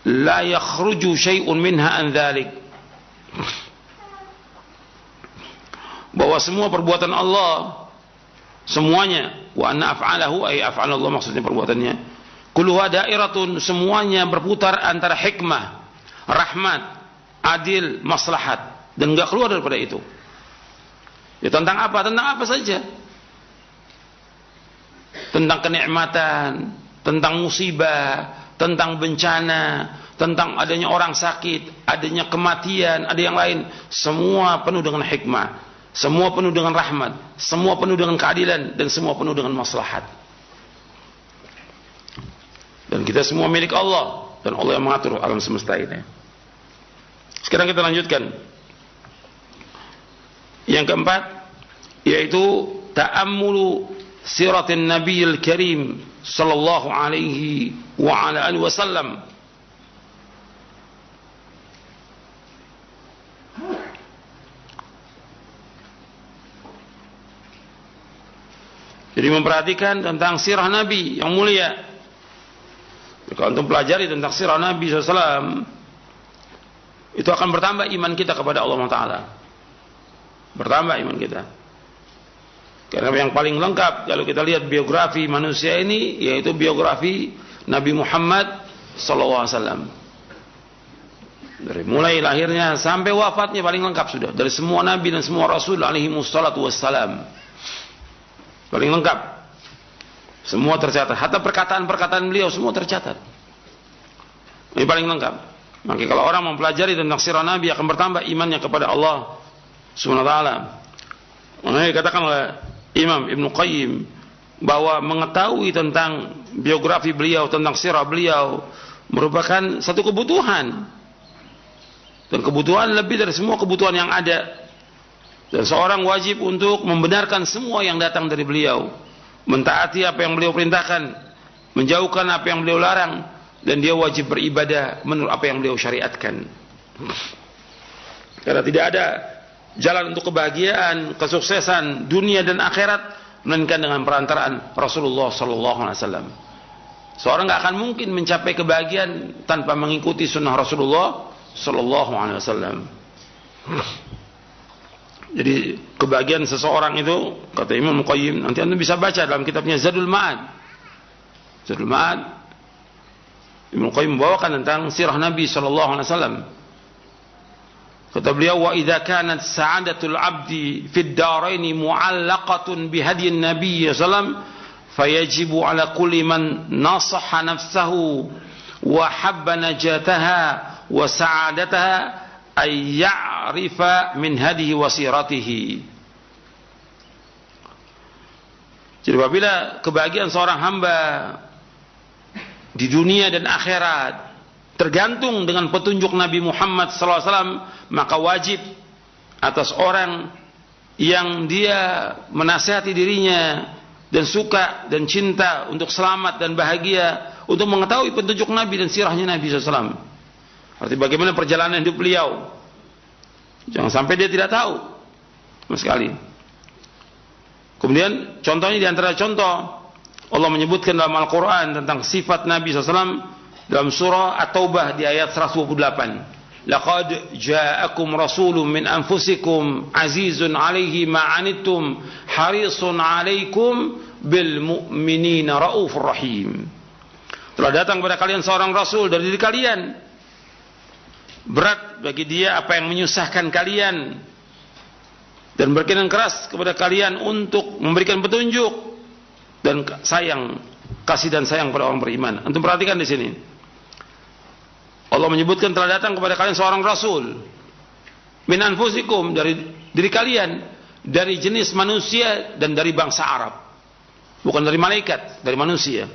la yakhruju syai'un minha an dzalik. Bahwa semua perbuatan Allah semuanya, wa anna af'alahu ay af'alallah maksudnya perbuatannya, kulluha dairatun, semuanya berputar antara hikmah, rahmat, adil, maslahat, dan enggak keluar daripada itu. Ya tentang apa? Tentang apa saja. Tentang kenikmatan, tentang musibah, tentang bencana, tentang adanya orang sakit, adanya kematian, ada yang lain, semua penuh dengan hikmah. Semua penuh dengan rahmat, semua penuh dengan keadilan, dan semua penuh dengan maslahat. Dan kita semua milik Allah, dan Allah yang mengatur alam semesta ini. Sekarang kita lanjutkan. Yang keempat, yaitu ta'ammulu siratin Nabiyil Karim sallallahu alaihi wa ala alihi wasallam. Jadi memperhatikan tentang sirah Nabi yang mulia. Kalau antum pelajari tentang sirah Nabi SAW, itu akan bertambah iman kita kepada Allah Ta'ala. Bertambah iman kita. Karena yang paling lengkap kalau kita lihat biografi manusia ini, yaitu biografi Nabi Muhammad SAW. Dari mulai lahirnya sampai wafatnya paling lengkap sudah. Dari semua Nabi dan semua Rasul alaihi wassalatu wassalam. Paling lengkap. Semua tercatat. Hatta perkataan-perkataan beliau semua tercatat. Ini paling lengkap. Maka kalau orang mempelajari tentang sirah Nabi akan bertambah imannya kepada Allah Subhanahu wa taala. Makanya dikatakan oleh Imam Ibnu Qayyim bahwa mengetahui tentang biografi beliau, tentang sirah beliau merupakan satu kebutuhan. Dan kebutuhan lebih dari semua kebutuhan yang ada. Dan seorang wajib untuk membenarkan semua yang datang dari beliau, mentaati apa yang beliau perintahkan, menjauhkan apa yang beliau larang, dan dia wajib beribadah menurut apa yang beliau syariatkan. Karena tidak ada jalan untuk kebahagiaan, kesuksesan dunia dan akhirat melainkan dengan perantaraan Rasulullah SAW. Seorang tidak akan mungkin mencapai kebahagiaan tanpa mengikuti sunnah Rasulullah SAW. Jadi kebahagiaan seseorang itu, kata Imam Qayyim, nanti anda bisa baca dalam kitabnya Zadul Ma'ad. Zadul Ma'ad, Imam Qayyim membawakan tentang sirah Nabi SAW. Kata beliau, wa idza kanat sa'adatul 'abdi fid daraini mu'allaqatun bihadyin Nabi sallallahu fayajibu 'ala kulli man nasaha nafsahu wa habba najataha wa sa'adataha ay ya'rifa min hadihi wa siratihi. Jadi apabila kebahagiaan seorang hamba di dunia dan akhirat tergantung dengan petunjuk Nabi Muhammad SAW, maka wajib atas orang yang dia menasihati dirinya dan suka dan cinta untuk selamat dan bahagia untuk mengetahui petunjuk Nabi dan sirahnya Nabi SAW. Arti bagaimana perjalanan hidup beliau. Jangan sampai dia tidak tahu sama sekali. Kemudian contohnya di antara contoh, Allah menyebutkan dalam Al-Quran tentang sifat Nabi SAW dalam surah At-Taubah di ayat 128. Laqad ja'akum rasulun min anfusikum azizun 'alaihi ma 'anittum harisun 'alaikum bil mu'minina raufur rahim. Telah datang kepada kalian seorang rasul dari diri kalian, berat bagi dia apa yang menyusahkan kalian, dan berkenan keras kepada kalian untuk memberikan petunjuk dan kasih dan sayang pada orang beriman. Antum perhatikan di sini. Allah menyebutkan telah datang kepada kalian seorang rasul min anfusikum, dari diri kalian, dari jenis manusia dan dari bangsa Arab. Bukan dari malaikat, dari manusia.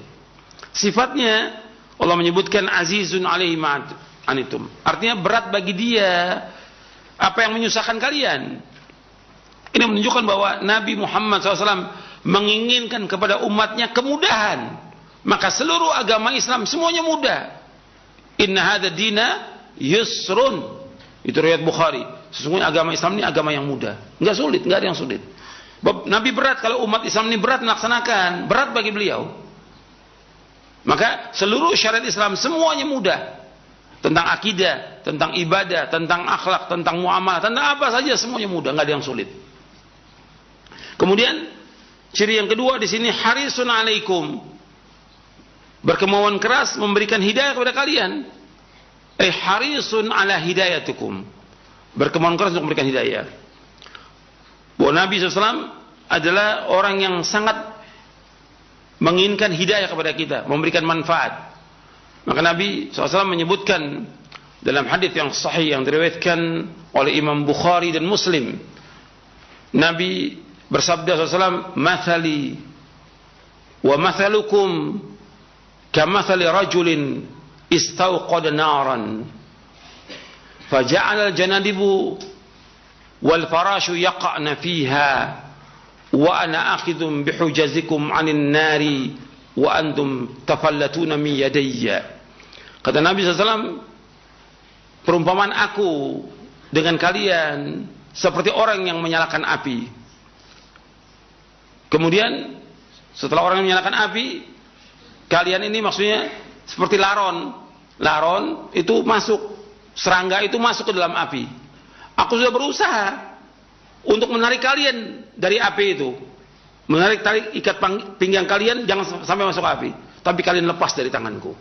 Sifatnya Allah menyebutkan azizun 'alaihi ma 'anittum. Artinya berat bagi dia apa yang menyusahkan kalian. Ini menunjukkan bahwa Nabi Muhammad SAW menginginkan kepada umatnya kemudahan. Maka seluruh agama Islam semuanya mudah. Inna hadza dina yusrun. Itu riwayat Bukhari. Sesungguhnya agama Islam ini agama yang mudah. Enggak sulit, enggak ada yang sulit. Nabi berat kalau umat Islam ini berat melaksanakan, berat bagi beliau. Maka seluruh syariat Islam semuanya mudah. Tentang akidah, tentang ibadah, tentang akhlak, tentang muamalah, tentang apa saja semuanya mudah, enggak ada yang sulit. Kemudian ciri yang kedua di sini harisun alaikum. Berkemauan keras memberikan hidayah kepada kalian. Harisun ala hidayatukum. Berkemauan keras untuk memberikan hidayah. Bahwa Nabi SAW adalah orang yang sangat menginginkan hidayah kepada kita, memberikan manfaat. Maka Nabi SAW menyebutkan dalam hadis yang sahih yang diriwayatkan oleh Imam Bukhari dan Muslim. Nabi bersabda SAW, "Mathali wa mathalukum kamathali rajulin istawqada naran faja'ala al-janadibu wal farashu yaqa'na fiha wa ana akhidhum bihujazikum 'anil nari wa antum tafallatuna min yadayya." Kata Nabi SAW, perumpamaan aku dengan kalian seperti orang yang menyalakan api. Kemudian setelah orang yang menyalakan api, kalian ini maksudnya seperti laron. Laron itu masuk, serangga itu masuk ke dalam api. Aku sudah berusaha untuk menarik kalian dari api itu. Menarik tarik ikat pinggang kalian jangan sampai masuk api. Tapi kalian lepas dari tanganku.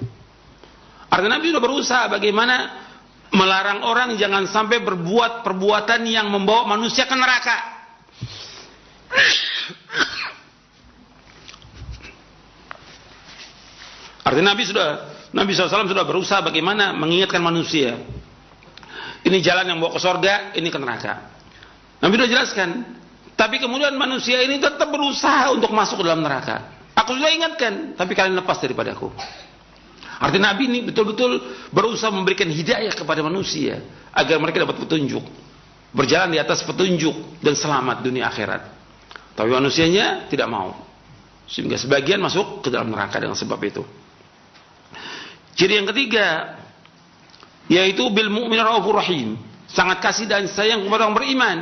Artinya Nabi sudah berusaha bagaimana melarang orang jangan sampai berbuat perbuatan yang membawa manusia ke neraka. Artinya Nabi SAW sudah berusaha bagaimana mengingatkan manusia. Ini jalan yang bawa ke surga, ini ke neraka. Nabi sudah jelaskan. Tapi kemudian manusia ini tetap berusaha untuk masuk ke dalam neraka. Aku sudah ingatkan, tapi kalian lepas daripadaku. Artinya Nabi ini betul-betul berusaha memberikan hidayah kepada manusia agar mereka dapat petunjuk, berjalan di atas petunjuk dan selamat dunia akhirat. Tapi manusianya tidak mau, sehingga sebagian masuk ke dalam neraka dengan sebab itu. Ciri yang ketiga yaitu bil mu'min raufur rahim, sangat kasih dan sayang kepada orang beriman.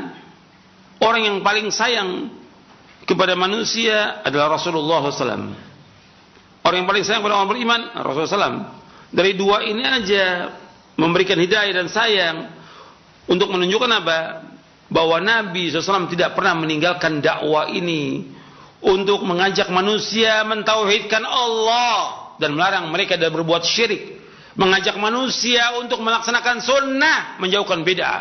Orang yang paling sayang kepada manusia adalah Rasulullah SAW. Orang yang paling sayang kepada orang beriman Rasulullah SAW. Dari dua ini aja memberikan hidayah dan sayang untuk menunjukkan apa? Bahwa Nabi SAW tidak pernah meninggalkan dakwah ini untuk mengajak manusia mentauhidkan Allah dan melarang mereka dari berbuat syirik, mengajak manusia untuk melaksanakan sunnah, menjauhkan bid'ah,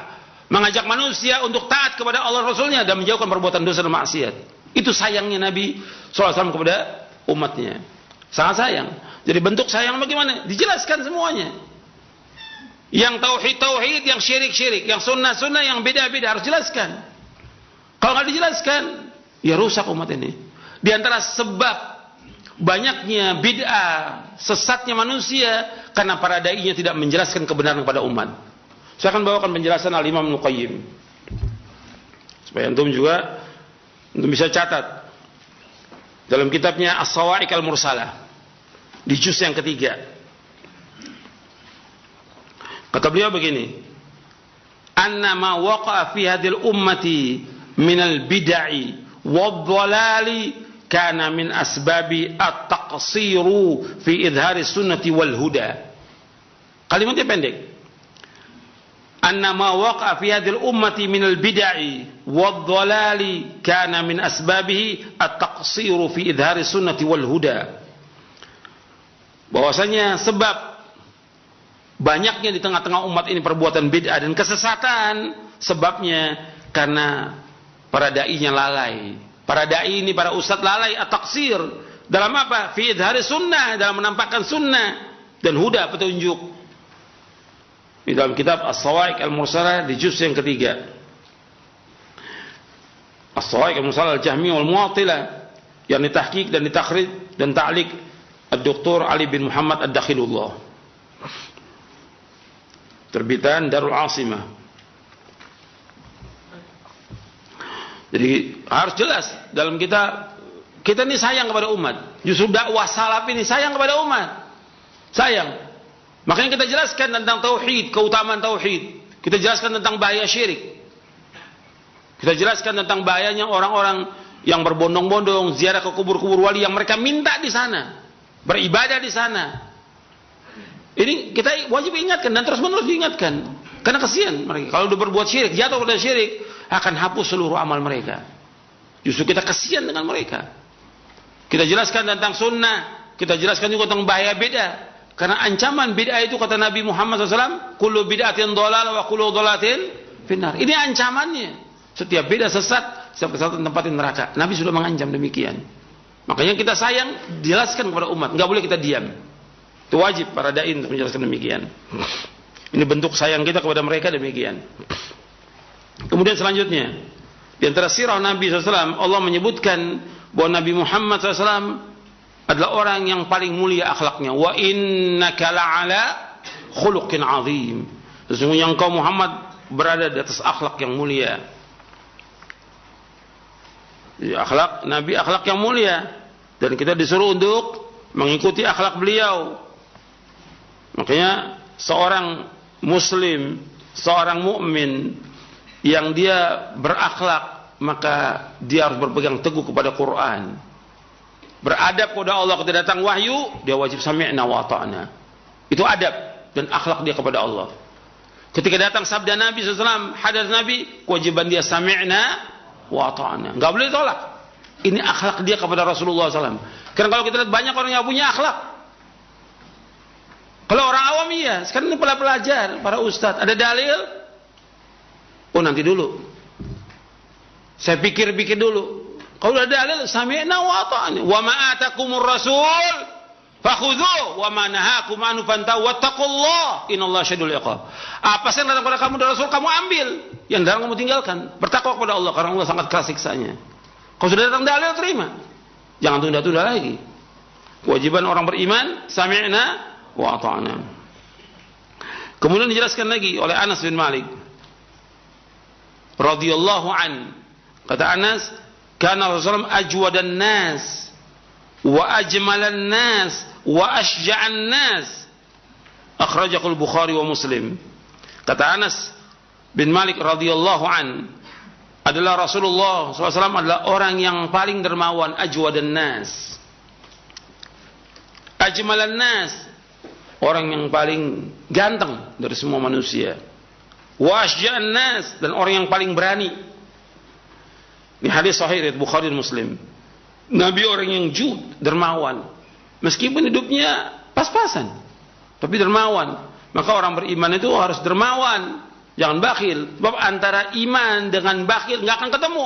mengajak manusia untuk taat kepada Allah Rasulnya dan menjauhkan perbuatan dosa dan maksiat. Itu sayangnya Nabi SAW kepada umatnya. Sangat sayang. Jadi bentuk sayang bagaimana? Dijelaskan semuanya. Yang tauhid, yang syirik, yang sunnah, yang beda-beda harus jelaskan. Kalau nggak dijelaskan, ya rusak umat ini. Di antara sebab banyaknya bid'ah, sesatnya manusia karena para dai-nya tidak menjelaskan kebenaran kepada umat. Saya akan bawakan penjelasan Al-Imam Ibnu Qayyim supaya antum juga bisa catat dalam kitabnya As-Sawa'iq Al-Mursalah di juz yang ketiga. Kata beliau begini, anna ma waqa'a fi hadhil ummati minal bid'i wadh-dhalali kana min asbabi at-taqsiru fi idhari sunnati wal huda. Kalimatnya pendek. Anna ma waqa'a fi hadhil ummati minal bid'i wadh-dhalali kana min asbabihi at-taqsiru fi idhari sunnati wal huda. Bahwasanya sebab banyaknya di tengah-tengah umat ini perbuatan bid'ah dan kesesatan, sebabnya karena para dai-nya lalai. Para dai ini, para ustadz lalai at-taqsir dalam apa? Fi idhari sunnah, dalam menampakkan sunnah dan huda, petunjuk. Di dalam kitab As-Sawa'iq Al-Mursalah di juz yang ketiga. As-Sawa'iq Al-Mursalah Al-Jahmiyah Wal-Mu'attilah yang ditahqiq dan ditakhrij dan ta'liq Dr. Ali bin Muhammad Ad-Dakhilullah, terbitan Darul Asimah. Jadi harus jelas dalam kita ini sayang kepada umat. Justru dakwah salaf ini sayang kepada umat. Sayang. Makanya kita jelaskan tentang tauhid, keutamaan tauhid. Kita jelaskan tentang bahaya syirik. Kita jelaskan tentang bahayanya orang-orang yang berbondong-bondong ziarah ke kubur-kubur wali yang mereka minta di sana, beribadah di sana. Ini kita wajib ingatkan dan terus-menerus diingatkan. Karena kasihan mereka. Kalau udah berbuat syirik, jatuh pada syirik, akan hapus seluruh amal mereka. Justru kita kasihan dengan mereka. Kita jelaskan tentang sunnah, kita jelaskan juga tentang bahaya bid'ah. Karena ancaman bid'ah itu kata Nabi Muhammad SAW, kullu bid'atin dhalalah wa kullu dhalatin finnar. Ini ancamannya. Setiap bid'ah sesat, setiap kesesatan tempatin neraka. Nabi sudah mengancam demikian. Makanya kita sayang, jelaskan kepada umat. Enggak boleh kita diam. Itu wajib para dai untuk menjelaskan demikian. Ini bentuk sayang kita kepada mereka demikian. Kemudian selanjutnya, di antara sirah Nabi SAW, Allah menyebutkan bahwa Nabi Muhammad SAW adalah orang yang paling mulia akhlaknya. Wa innaka la'ala khuluqin azim. Sesungguhnya engkau Muhammad berada di atas akhlak yang mulia. Akhlak Nabi, akhlak yang mulia, dan kita disuruh untuk mengikuti akhlak beliau. Makanya seorang muslim, seorang mukmin yang dia berakhlak, maka dia harus berpegang teguh kepada Quran, beradab kepada Allah. Ketika datang wahyu, dia wajib sami'na wa ta'na. Itu adab dan akhlak dia kepada Allah. Ketika datang sabda Nabi SAW, hadis Nabi, kewajiban dia sami'na wa ta'na. Enggak boleh tolak. Ini akhlak dia kepada Rasulullah SAW. Karena kalau kita lihat banyak orang yang punya akhlak. Kalau orang awam iya, sekarang ini pelajar, para ustadz, ada dalil? Oh nanti dulu. Saya pikir-pikir dulu. Kalau ada dalil, sami'na wa ta'na. Wa ma atakumur rasul fakhudhu wa ma nahakum anhu fantahu wattaqullah innallaha syadidul iqab. Apa yang datang kepada kamu dari Rasul kamu ambil, yang dilarang kamu tinggalkan. Bertakwa kepada Allah karena Allah sangat keras siksanya. Kalau sudah datang dalil terima. Jangan tunda-tunda lagi. Kewajiban orang beriman sami'na wa ata'na. Kemudian dijelaskan lagi oleh Anas bin Malik radhiyallahu an. Kata Anas, kana Rasulullah ajwadan nas wa ajmalan nas wa ashja'an nas. Akhrajahu al-Bukhari wa Muslim. Kata Anas bin Malik radhiyallahu an, adalah Rasulullah SAW adalah orang yang paling dermawan, ajwadan nas, ajmalan nas, orang yang paling ganteng dari semua manusia, wa ashja'an nas, dan orang yang paling berani. Ini hadis sahih riwayat Bukhari dan Muslim. Nabi orang yang jud, dermawan, meskipun hidupnya pas-pasan, tapi dermawan. Maka orang beriman itu harus dermawan, jangan bakhil. Sebab antara iman dengan bakhil nggak akan ketemu.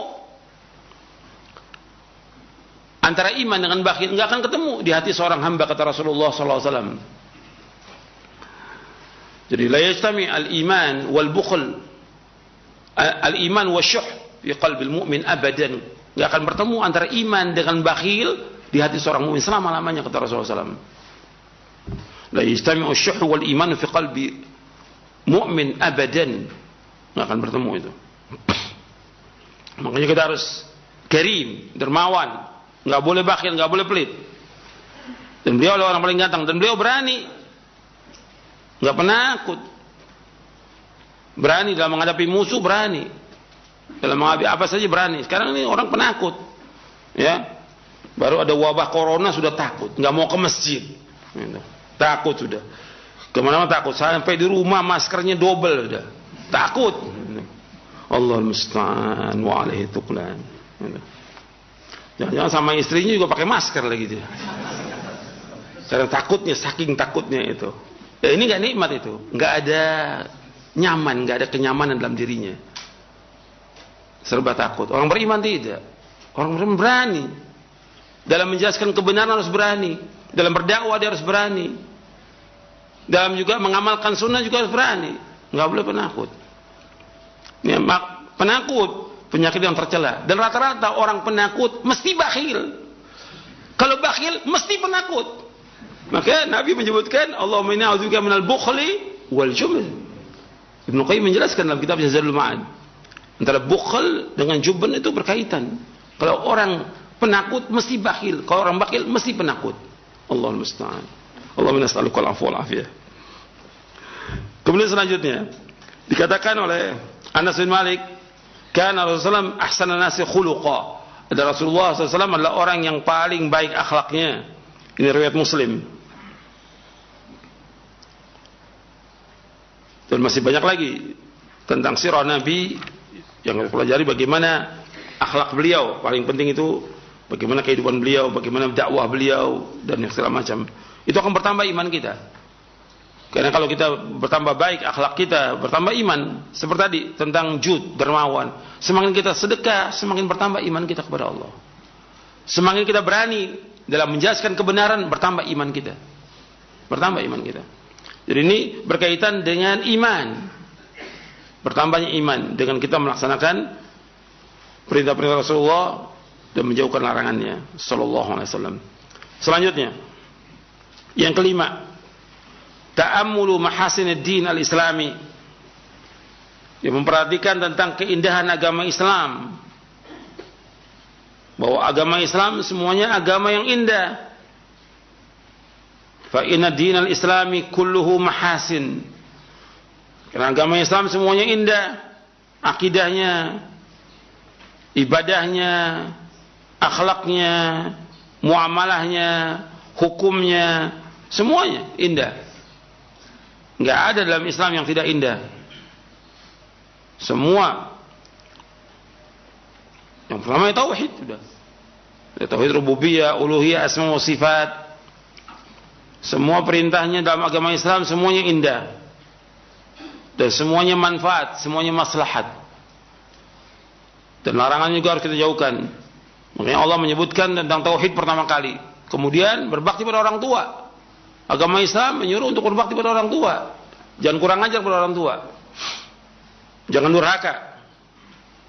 Antara iman dengan bakhil nggak akan ketemu di hati seorang hamba, kata Rasulullah SAW. Jadi la yajtami al-iman wal bukhl, al-iman wasyuh fi qalbil mu'min abadan. Nggak akan bertemu antara iman dengan bakhil di hati seorang mukmin selama-lamanya, kata Rasulullah SAW. La yajtami'u asy-syuh wal iman fi qalbi mu'min abadan. Enggak akan bertemu itu. Makanya kita harus karim, dermawan, enggak boleh bakhil, enggak boleh pelit. Dan beliau adalah orang paling ganteng dan beliau berani. Enggak penakut. Berani dalam menghadapi musuh, berani. Dalam menghadapi apa saja berani. Sekarang ini orang penakut. Ya. Baru ada wabah corona sudah takut, enggak mau ke masjid. Gitu. Takut sudah. Kemana-mana takut. Sampai di rumah maskernya double sudah. Takut. Allah musta'an wa alaihi tuqlan. Jangan-jangan sama istrinya juga pakai masker lagi dia. Karena takutnya, saking takutnya itu. Ya, ini enggak nikmat itu. Enggak ada nyaman, enggak ada kenyamanan dalam dirinya. Serba takut. Orang beriman tidak. Orang beriman berani. Dalam menjelaskan kebenaran harus berani. Dalam berdakwah dia harus berani. Dalam juga mengamalkan sunnah juga harus berani. Nggak boleh penakut. Ya, penakut penyakit yang tercela. Dan rata-rata orang penakut mesti bakhil. Kalau bakhil mesti penakut. Maka Nabi menyebutkan Allahumma inni a'udzubika minal bukhli wal jubn. Ibnu Qayyim menjelaskan dalam kitabnya Zadul Ma'ad. Antara bukhl dengan jubn itu berkaitan. Kalau orang penakut mesti bakhil, kalau orang bakhil mesti penakut. Allahul musta'an. Allahumma nas'aluka al-'afwa wal 'afiyah. Kemudian selanjutnya dikatakan oleh Anas bin Malik, kana Rasulullah ahsana nasi khuluqa. Ada Rasulullah SAW adalah orang yang paling baik akhlaknya. Ini riwayat Muslim. Dan masih banyak lagi tentang sirah Nabi yang kita pelajari, bagaimana akhlak beliau. Paling penting itu bagaimana kehidupan beliau, bagaimana dakwah beliau, dan yang segala macam. Itu akan bertambah iman kita. Karena kalau kita bertambah baik akhlak kita, bertambah iman. Seperti tadi tentang jud, dermawan. Semakin kita sedekah, semakin bertambah iman kita kepada Allah. Semakin kita berani dalam menjelaskan kebenaran, bertambah iman kita. Bertambah iman kita. Jadi ini berkaitan dengan iman. Bertambahnya iman dengan kita melaksanakan perintah-perintah Rasulullah dan menjauhkan larangannya sallallahu alaihi wasallam. Selanjutnya, yang kelima, ta'ammulu mahasinid din al-islami. Yang memperhatikan tentang keindahan agama Islam. Bahwa agama Islam semuanya agama yang indah. Fa inna dinal islami kulluhu mahasin. Karena agama Islam semuanya indah. Akidahnya, ibadahnya, akhlaknya, muamalahnya, hukumnya, semuanya indah. Enggak ada dalam Islam yang tidak indah. Semua. Yang pertama tauhid sudah. Tauhid rububiyah, uluhiyah, asma wa sifat. Semua perintahnya dalam agama Islam semuanya indah. Dan semuanya manfaat, semuanya maslahat. Dan larangan juga harus kita jauhkan. Makanya Allah menyebutkan tentang tauhid pertama kali. Kemudian berbakti pada orang tua. Agama Islam menyuruh untuk berbakti pada orang tua. Jangan kurang ajar pada orang tua. Jangan durhaka.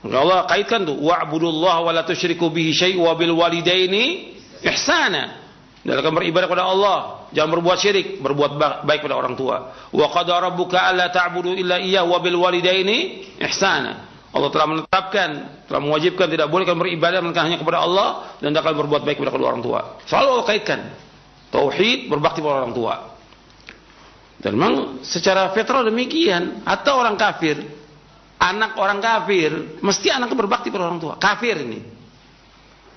Maka Allah kaitkan tuh, wa'budullaha wa la tusyriku bihi syai'an wa bil walidaini ihsana. Dalam beribadah kepada Allah, jangan berbuat syirik, berbuat baik pada orang tua. Wa qad rabbuka alla ta'budu illa iyyahu wa bil walidaini ihsana. Allah telah menetapkan, telah mewajibkan tidak boleh kamu beribadah melainkan hanya kepada Allah dan akan berbuat baik kepada kedua orang tua. Selalu Allah kaitkan tauhid, berbakti pada orang tua. Dan memang secara fitrah demikian. Atau orang kafir, anak orang kafir mesti anaknya berbakti pada orang tua. Kafir ini.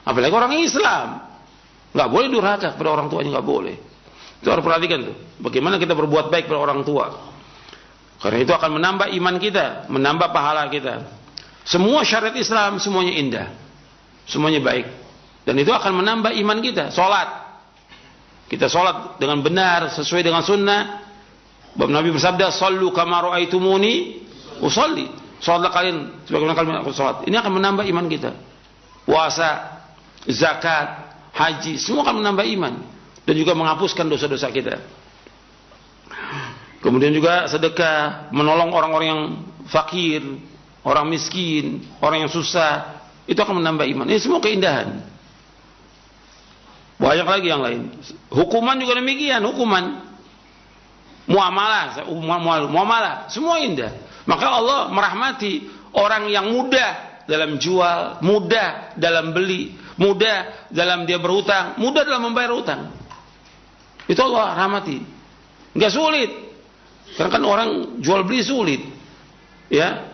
Apalagi orang Islam, nggak boleh durhaka kepada orang tuanya, nggak boleh. Itu harus perhatikan tuh. Bagaimana kita berbuat baik pada orang tua. Karena itu akan menambah iman kita, menambah pahala kita. Semua syariat Islam semuanya indah, semuanya baik. Dan itu akan menambah iman kita. Salat, kita salat dengan benar sesuai dengan sunnah. Sebab Nabi bersabda, "Shallu kama ra'aitumuni usolli." Salatlah kalian sebagaimana kalian aku salat. Ini akan menambah iman kita. Puasa, zakat, haji, semua akan menambah iman dan juga menghapuskan dosa-dosa kita. Kemudian juga sedekah, menolong orang-orang yang fakir, orang miskin, orang yang susah, itu akan menambah iman. Ini semua keindahan. Banyak lagi yang lain. Hukuman juga demikian, hukuman. Muamalah, semua indah. Maka Allah merahmati orang yang mudah dalam jual, mudah dalam beli, mudah dalam dia berhutang, mudah dalam membayar hutang. Itu Allah rahmati. Enggak sulit. Karena kan orang jual beli sulit. Ya.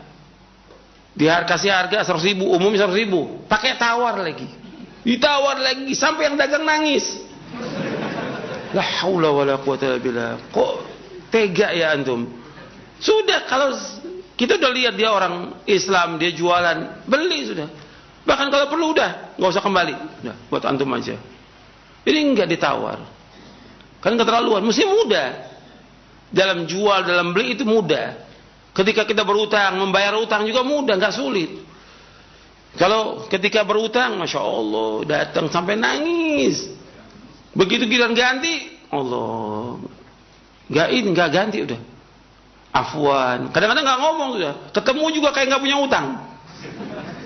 Kasih harga 100.000, umumnya 100.000, pakai tawar lagi. Ditawar lagi sampai yang dagang nangis. La haula wala quwata illa billah. Kok tega ya antum? Sudah, kalau kita udah lihat dia orang Islam, dia jualan, beli sudah. Bahkan kalau perlu udah, nggak usah kembali, udah buat antum aja. Ini enggak ditawar, kan keterlaluan. Mesti mudah dalam jual, dalam beli itu mudah. Ketika kita berutang, membayar utang juga mudah, nggak sulit. Kalau ketika berutang, masya Allah, datang sampai nangis. Begitu giliran ganti, Allah, nggak ganti udah. Afwan, kadang-kadang nggak ngomong sudah, ketemu juga kayak nggak punya utang.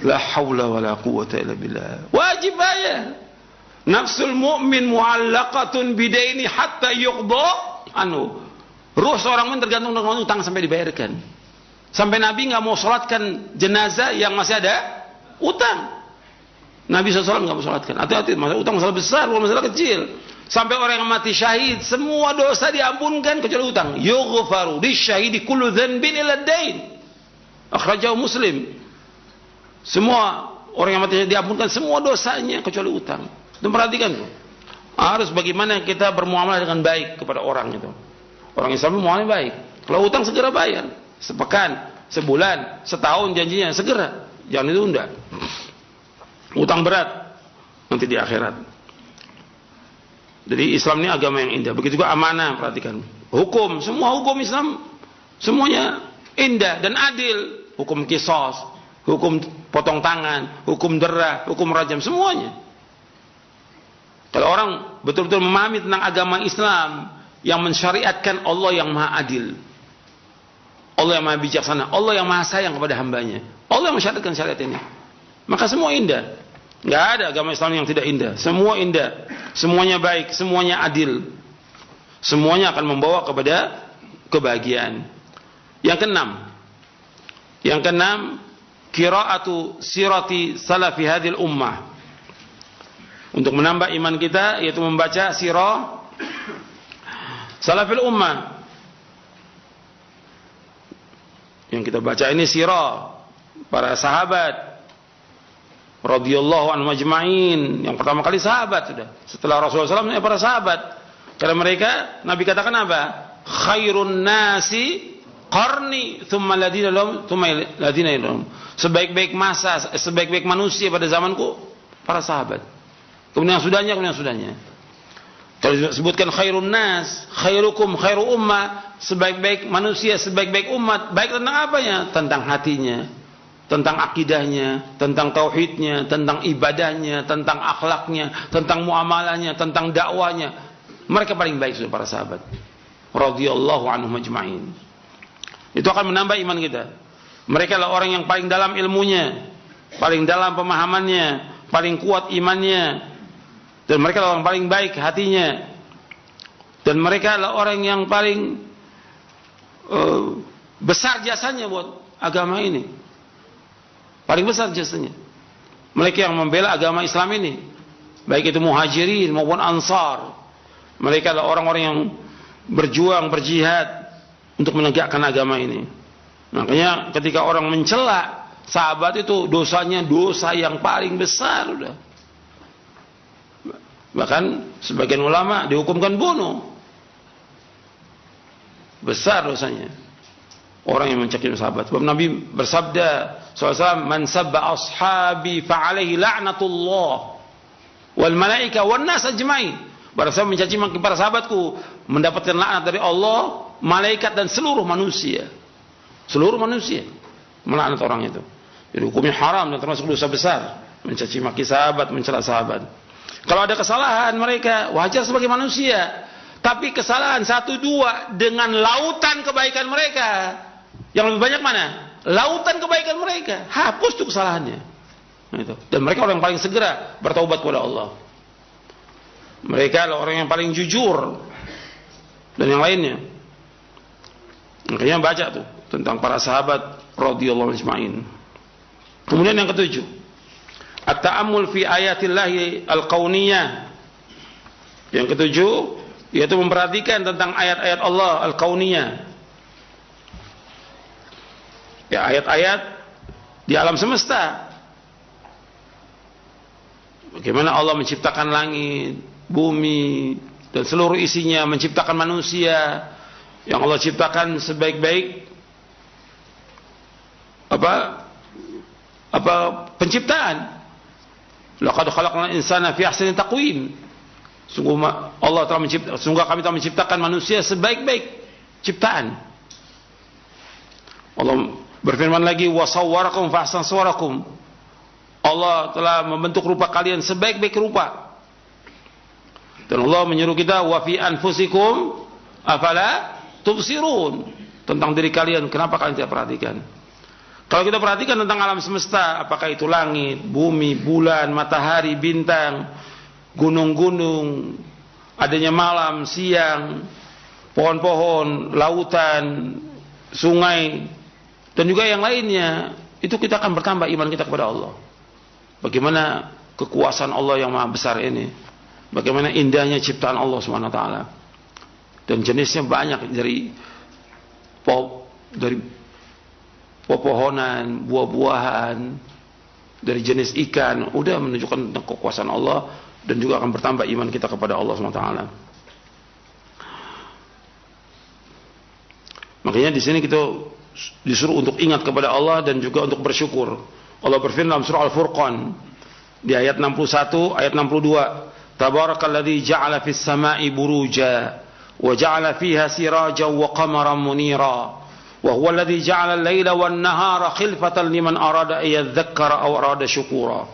La haula wala quwwata illa billah. Wajib bayar. Nafsul mu'min mu'allaqatun bidaini hatta yuqda anhu. Ruh seorang mukmin tergantung dengan utang sampai dibayarkan. Sampai Nabi nggak mau sholatkan jenazah yang masih ada utang. Nabi SAW nggak mau sholatkan. Hati-hati, masalah utang masalah besar, bukan masalah kecil. Sampai orang yang mati syahid, semua dosa diampunkan kecuali utang. Yughfaru lisyahidi kullu dzanbin illa ad-dain. Akhrajahu Muslim. Semua orang yang mati syahid diampunkan semua dosanya kecuali utang. Itu perhatikan tuh. Harus bagaimana kita bermuamalah dengan baik kepada orang itu. Orang Islam muamalah baik. Kalau utang segera bayar. Sepekan, sebulan, setahun janjinya segera. Jangan ditunda. Utang berat nanti di akhirat. Jadi Islam ini agama yang indah. Begitu juga amanah, perhatikan. Hukum, semua hukum Islam semuanya indah dan adil. Hukum qisas, hukum potong tangan, hukum derah, hukum rajam, semuanya. Kalau orang betul-betul memahami tentang agama Islam yang mensyariatkan Allah yang maha adil, Allah yang maha bijaksana, Allah yang maha sayang kepada hambanya, Allah yang mensyariatkan syariat ini, maka semua indah. Nggak ada agama Islam yang tidak indah. Semua indah, semuanya baik, semuanya adil, semuanya akan membawa kepada kebahagiaan. Yang keenam, qiraatu sirati salafi hadhil ummah. Untuk menambah iman kita, yaitu membaca sirah salafil ummah. Yang kita baca ini sirah para sahabat radhiyallahu anhum ajma'in. Yang pertama kali sahabat sudah. Setelah Rasulullah SAW para sahabat. Karena mereka Nabi katakan apa? Khairun nasi qarni thumma ladina lahum thumma ladina lahum. Sebaik-baik masa, sebaik-baik manusia pada zamanku para sahabat. Kemudian yang sudahnya. Kalau disebutkan khairun nas, khairukum khairu ummah, sebaik-baik manusia, sebaik-baik umat, baik tentang apanya? Tentang hatinya, tentang akidahnya, tentang tauhidnya, tentang ibadahnya, tentang akhlaknya, tentang muamalahnya, tentang dakwanya. Mereka paling baik sudah para sahabat. Radhiyallahu anhum ajma'in. Itu akan menambah iman kita. Mereka adalah orang yang paling dalam ilmunya, paling dalam pemahamannya, paling kuat imannya, dan mereka adalah orang paling baik hatinya, dan mereka adalah orang yang paling besar jasanya buat agama ini. Paling besar jasanya. Mereka yang membela agama Islam ini, baik itu muhajirin maupun ansar. Mereka adalah orang-orang yang berjuang, berjihad untuk menegakkan agama ini. Makanya ketika orang mencela sahabat itu, dosanya dosa yang paling besar udah. Bahkan sebagian ulama dihukumkan bunuh. Besar dosanya orang yang mencaci sahabat. Sebab Nabi bersabda SAW, man sabba ashabi fa'alaihi la'natullah wal malaika wan nas ajmain. Barang siapa mencaci maki para sahabatku, mendapatkan laknat dari Allah, malaikat dan seluruh manusia. Seluruh manusia melaknat orang itu. Jadi hukumnya haram dan termasuk dosa besar mencaci maki sahabat, mencela sahabat. Kalau ada kesalahan mereka wajar sebagai manusia, tapi kesalahan 1-2 dengan lautan kebaikan mereka, yang lebih banyak mana? Lautan kebaikan mereka, hapus tuh kesalahannya. Itu. Dan mereka orang yang paling segera bertaubat kepada Allah. Mereka adalah orang yang paling jujur dan yang lainnya. Makanya baca tuh tentang para sahabat radhiyallahu ajma'in. Kemudian yang ketujuh, at-ta'ammul fi ayatillahi al-kauniyah. Yang ketujuh yaitu memperhatikan tentang ayat-ayat Allah al-kauniyah. Ya, ayat-ayat di alam semesta. Bagaimana Allah menciptakan langit, bumi dan seluruh isinya, menciptakan manusia yang Allah ciptakan sebaik-baik penciptaan. Laqad khalaqnal insana fi ahsani taqwim. Sungguh Allah telah menciptakan, sungguh kami telah menciptakan manusia sebaik-baik ciptaan. Allah berfirman lagi, wa sawwarakum fa ahsana suwarakum. Allah telah membentuk rupa kalian sebaik-baik rupa. Dan Allah menyuruh kita, wa fi anfusikum afala tubsirun. Tentang diri kalian, kenapa kalian tidak perhatikan? Kalau kita perhatikan tentang alam semesta, apakah itu langit, bumi, bulan, matahari, bintang, gunung-gunung, adanya malam, siang, pohon-pohon, lautan, sungai, dan juga yang lainnya, itu kita akan bertambah iman kita kepada Allah. Bagaimana kekuasaan Allah yang maha besar ini, bagaimana indahnya ciptaan Allah Subhanahu wa taala. Dan jenisnya banyak, dari pepohonan, buah-buahan, dari jenis ikan, udah menunjukkan tentang kekuasaan Allah, dan juga akan bertambah iman kita kepada Allah Subhanahu wa taala. Makanya di sini kita disuruh untuk ingat kepada Allah dan juga untuk bersyukur. Allah berfirman dalam surah Al-Furqan di ayat 61, ayat 62, Tabarakalladzi ja'ala fis sama'i buruja wa ja'ala fiha sirajan wa qamaran munira wa huwa alladzi ja'ala al-laila wan nahara khilfatan liman arada ay yadhakkara aw arada syukura.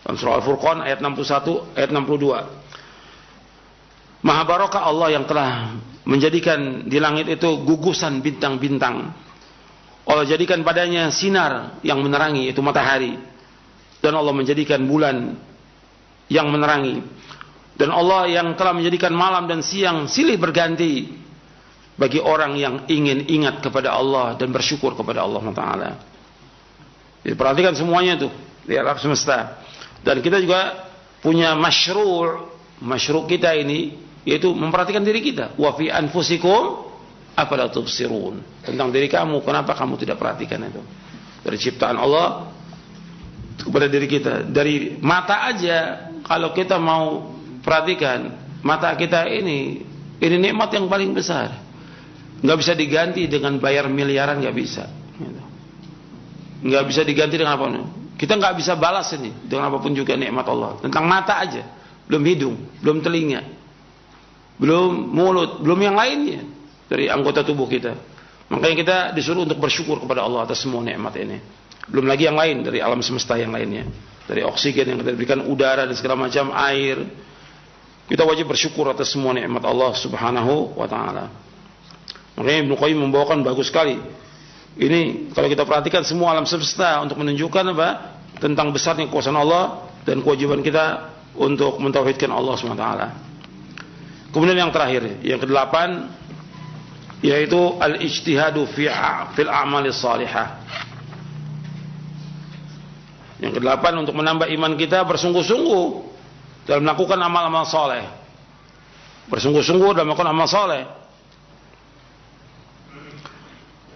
Dalam surah Al-Furqan ayat 61, ayat 62. Maha barakah Allah yang telah menjadikan di langit itu gugusan bintang-bintang. Allah jadikan padanya sinar yang menerangi, itu matahari. Dan Allah menjadikan bulan yang menerangi. Dan Allah yang telah menjadikan malam dan siang silih berganti bagi orang yang ingin ingat kepada Allah dan bersyukur kepada Allah Taala. Jadi perhatikan semuanya itu di alam semesta. Dan kita juga punya masyru' kita ini, yaitu memperhatikan diri kita. Wa fi anfusikum afala tubsirun. Tentang diri kamu, kenapa kamu tidak perhatikan itu? Dari ciptaan Allah kepada diri kita. Dari mata aja, kalau kita mau perhatikan, mata kita ini nikmat yang paling besar. Nggak bisa diganti dengan bayar miliaran, nggak bisa. Nggak bisa diganti dengan apapun. Kita nggak bisa balas ini dengan apapun juga nikmat Allah. Tentang mata aja, belum hidung, belum telinga, belum mulut, belum yang lainnya dari anggota tubuh kita. Makanya kita disuruh untuk bersyukur kepada Allah atas semua nikmat ini. Belum lagi yang lain dari alam semesta yang lainnya, dari oksigen yang kita berikan, udara dan segala macam, air. Kita wajib bersyukur atas semua nikmat Allah Subhanahu wa taala. Makanya Ibnu Qayyim membawakan bagus sekali. Ini kalau kita perhatikan semua alam semesta untuk menunjukkan apa? Tentang besarnya kekuasaan Allah dan kewajiban kita untuk mentauhidkan Allah Subhanahu wa taala. Kemudian yang terakhir, yang kedelapan, yaitu al-ijtihadu fil a'mali salihah. Yang kedelapan, untuk menambah iman kita, bersungguh-sungguh dalam melakukan amal-amal saleh. Bersungguh-sungguh dalam melakukan amal saleh.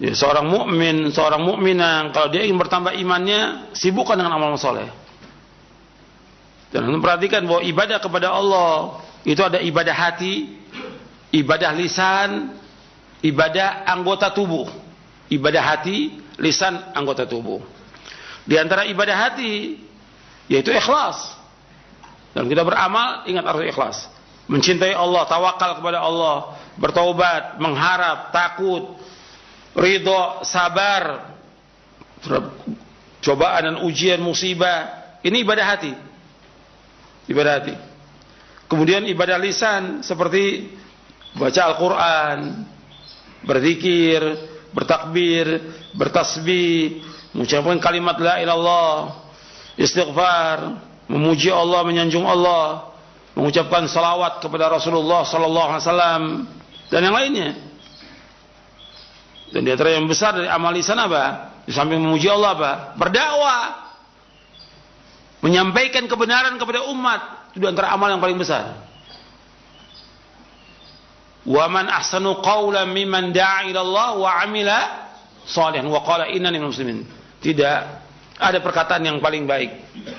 Ya, seorang mukmin, seorang mukminah, kalau dia ingin bertambah imannya, sibukkan dengan amal saleh. Dan perhatikan bahwa ibadah kepada Allah itu ada ibadah hati, ibadah lisan, ibadah anggota tubuh. Ibadah hati, lisan, anggota tubuh. Di antara ibadah hati yaitu ikhlas. Dan kita beramal, ingat harus ikhlas. Mencintai Allah, tawakal kepada Allah, bertaubat, mengharap, takut, ridho, sabar, cobaan dan ujian, musibah. Ini ibadah hati. Ibadah hati. Kemudian ibadah lisan seperti baca Al-Quran, berzikir, bertakbir, bertasbih, mengucapkan kalimat la ilallah, istighfar, memuji Allah, menyanjung Allah, mengucapkan salawat kepada Rasulullah sallallahu alaihi wasallam dan yang lainnya. Dan di antara yang besar dari amal lisan apa? Di samping memuji Allah apa? Berdakwah, menyampaikan kebenaran kepada umat. Itu di antara amal yang paling besar. Wa man ahsanu qawlan mimman da'a ila Allah wa 'amila shalihan wa qala innani minal muslimin. Tidak ada perkataan yang paling baik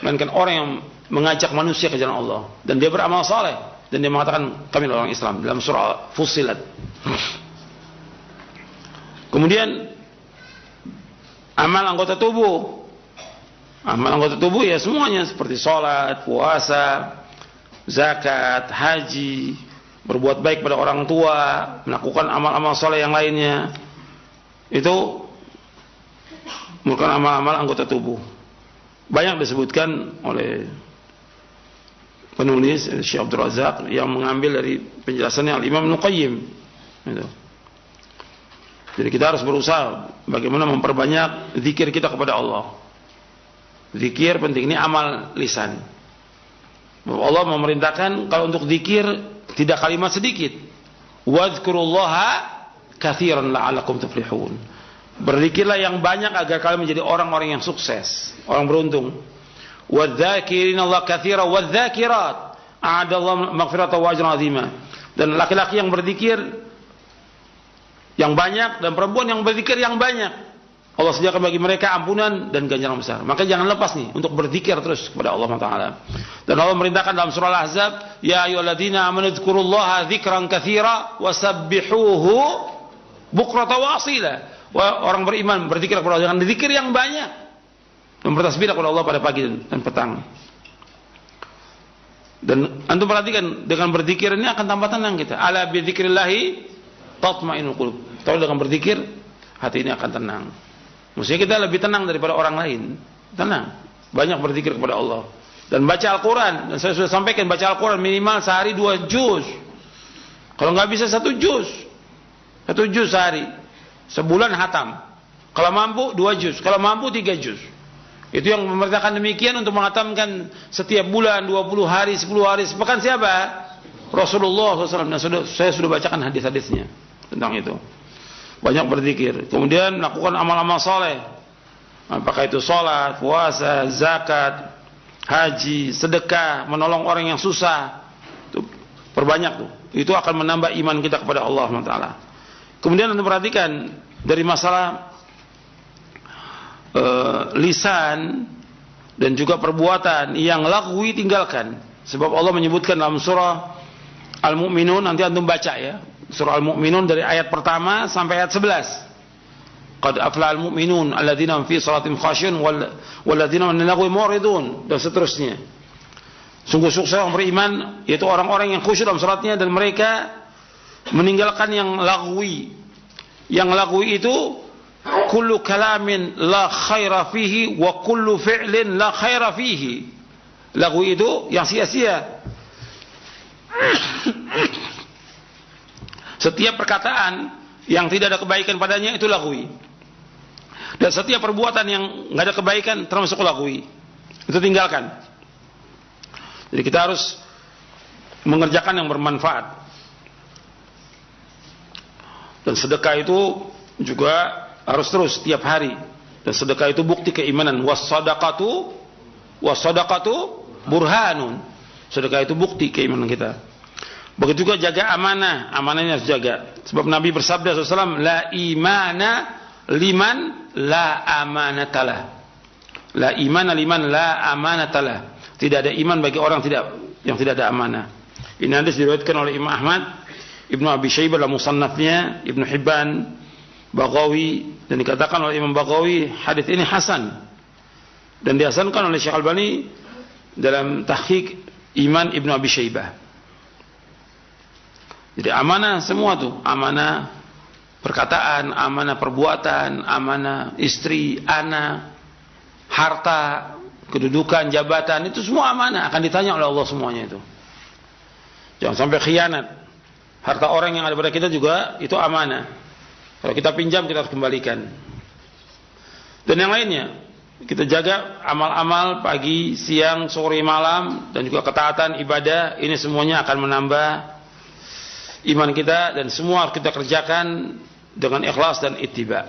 melainkan orang yang mengajak manusia ke jalan Allah dan dia beramal saleh dan dia mengatakan kami adalah orang Islam, dalam surah Fussilat. Kemudian amal anggota tubuh. Amal anggota tubuh ya semuanya seperti salat, puasa, zakat, haji, berbuat baik pada orang tua, melakukan amal-amal saleh yang lainnya. Itu merupakan amal-amal anggota tubuh. Banyak disebutkan oleh penulis Syekh Abdul Razak yang mengambil dari penjelasannya Al-Imam Ibnu Qayyim. Itu. Jadi kita harus berusaha bagaimana memperbanyak zikir kita kepada Allah. Zikir penting, ini amal lisan. Allah memerintahkan kalau untuk zikir tidak kalimat sedikit. Wadhkurullaha katsiran la'allakum tuflihun. Berzikirlah yang banyak agar kalian menjadi orang-orang yang sukses, orang beruntung. Wadzakirin Allah katsira wadzakirat a'adallahu maghfiratan wa ajran 'azima. Dan laki-laki yang berzikir yang banyak dan perempuan yang berzikir yang banyak, Allah sediakan bagi mereka ampunan dan ganjaran besar. Maka jangan lepas nih untuk berzikir terus kepada Allah Taala. Dan Allah merintahkan dalam surah Al-Ahzab, ya ayyuhalladzina amanu dzkurullaha dzikran katsira wasabbihuhu bukratan wa asila. Orang beriman berzikir kepada Allah, dengan zikir yang banyak dan bertasbih kepada Allah pada pagi dan petang. Dan antum perhatikan, dengan berzikir ini akan tambah tenang kita. Ala bi dzikrillah tatma'innul qulub. Kalau dengan berzikir hati ini akan tenang. Maksudnya kita lebih tenang daripada orang lain. Tenang. Banyak berzikir kepada Allah. Dan baca Al-Quran. Dan saya sudah sampaikan, baca Al-Quran minimal sehari 2 juz. Kalau nggak bisa 1 juz. 1 juz sehari. Sebulan hatam. Kalau mampu 2 juz. Kalau mampu 3 juz. Itu yang memerintahkan demikian untuk menghatamkan setiap bulan, 20 hari, 10 hari, sepekan siapa? Rasulullah SAW. Nah, saya sudah bacakan hadis-hadisnya tentang itu. Banyak berzikir. Kemudian lakukan amal-amal soleh. Apakah itu sholat, puasa, zakat, haji, sedekah, menolong orang yang susah. Itu perbanyak tuh. Itu akan menambah iman kita kepada Allah SWT. Kemudian untuk perhatikan dari masalah lisan dan juga perbuatan yang lagwi tinggalkan. Sebab Allah menyebutkan dalam surah Al-Mu'minun, nanti antum baca ya. Surah Al-Mu'minun dari ayat pertama sampai ayat 11. Qad aflahal mu'minun alladzina hum fi shalatim khashi'un walladzina hum 'anil lagwi mu'ridun, dan seterusnya. Sungguh sukses orang beriman yaitu orang-orang yang khusyuk dalam salatnya dan mereka meninggalkan yang lagwi. Yang lagwi itu kullu kalamin la khaira fihi wa kullu fi'lin la khaira fihi. Lagwi itu yang sia-sia. Setiap perkataan yang tidak ada kebaikan padanya itu lagwi. Dan setiap perbuatan yang enggak ada kebaikan termasuk lagwi. Itu tinggalkan. Jadi kita harus mengerjakan yang bermanfaat. Dan sedekah itu juga harus terus setiap hari. Dan sedekah itu bukti keimanan. Was-shadaqatu burhanun. Sedekah itu bukti keimanan kita. Begitu juga jaga amanah. Amanahnya harus jaga. Sebab Nabi bersabda SAW, la imana liman la amanatalah. La imana liman la amanatalah. Tidak ada iman bagi orang yang tidak ada amanah. Ini hadis diriwayatkan oleh Imam Ahmad, Ibnu Abi Syaibah dalam musannafnya, Ibnu Hibban, Baghawi, dan dikatakan oleh Imam Baghawi hadis ini hasan. Dan dihasankan oleh Syekh Albani dalam Tahqiq Iman Ibnu Abi Syaibah. Jadi amanah semua tuh, amanah perkataan, amanah perbuatan, amanah istri, anak, harta, kedudukan, jabatan, itu semua amanah, akan ditanya oleh Allah semuanya itu. Jangan sampai khianat. Harta orang yang ada pada kita juga itu amanah. Kalau kita pinjam kita harus kembalikan. Dan yang lainnya, kita jaga amal-amal pagi, siang, sore, malam, dan juga ketaatan ibadah. Ini semuanya akan menambah iman kita, dan semua kita kerjakan dengan ikhlas dan ittiba.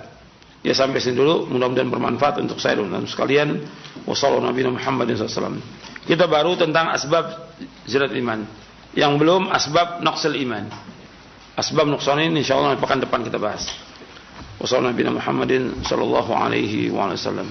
Ya, sampai sini dulu, mudah-mudahan bermanfaat untuk saya dan sekalian. Wassalamualaikum warahmatullahi wabarakatuh. Kita baru tentang asbab zilat iman. Yang belum asbab naqsil iman. Asbab nuqsan ini insyaallah pekan depan kita bahas. Wassalamualaikum warahmatullahi wabarakatuh.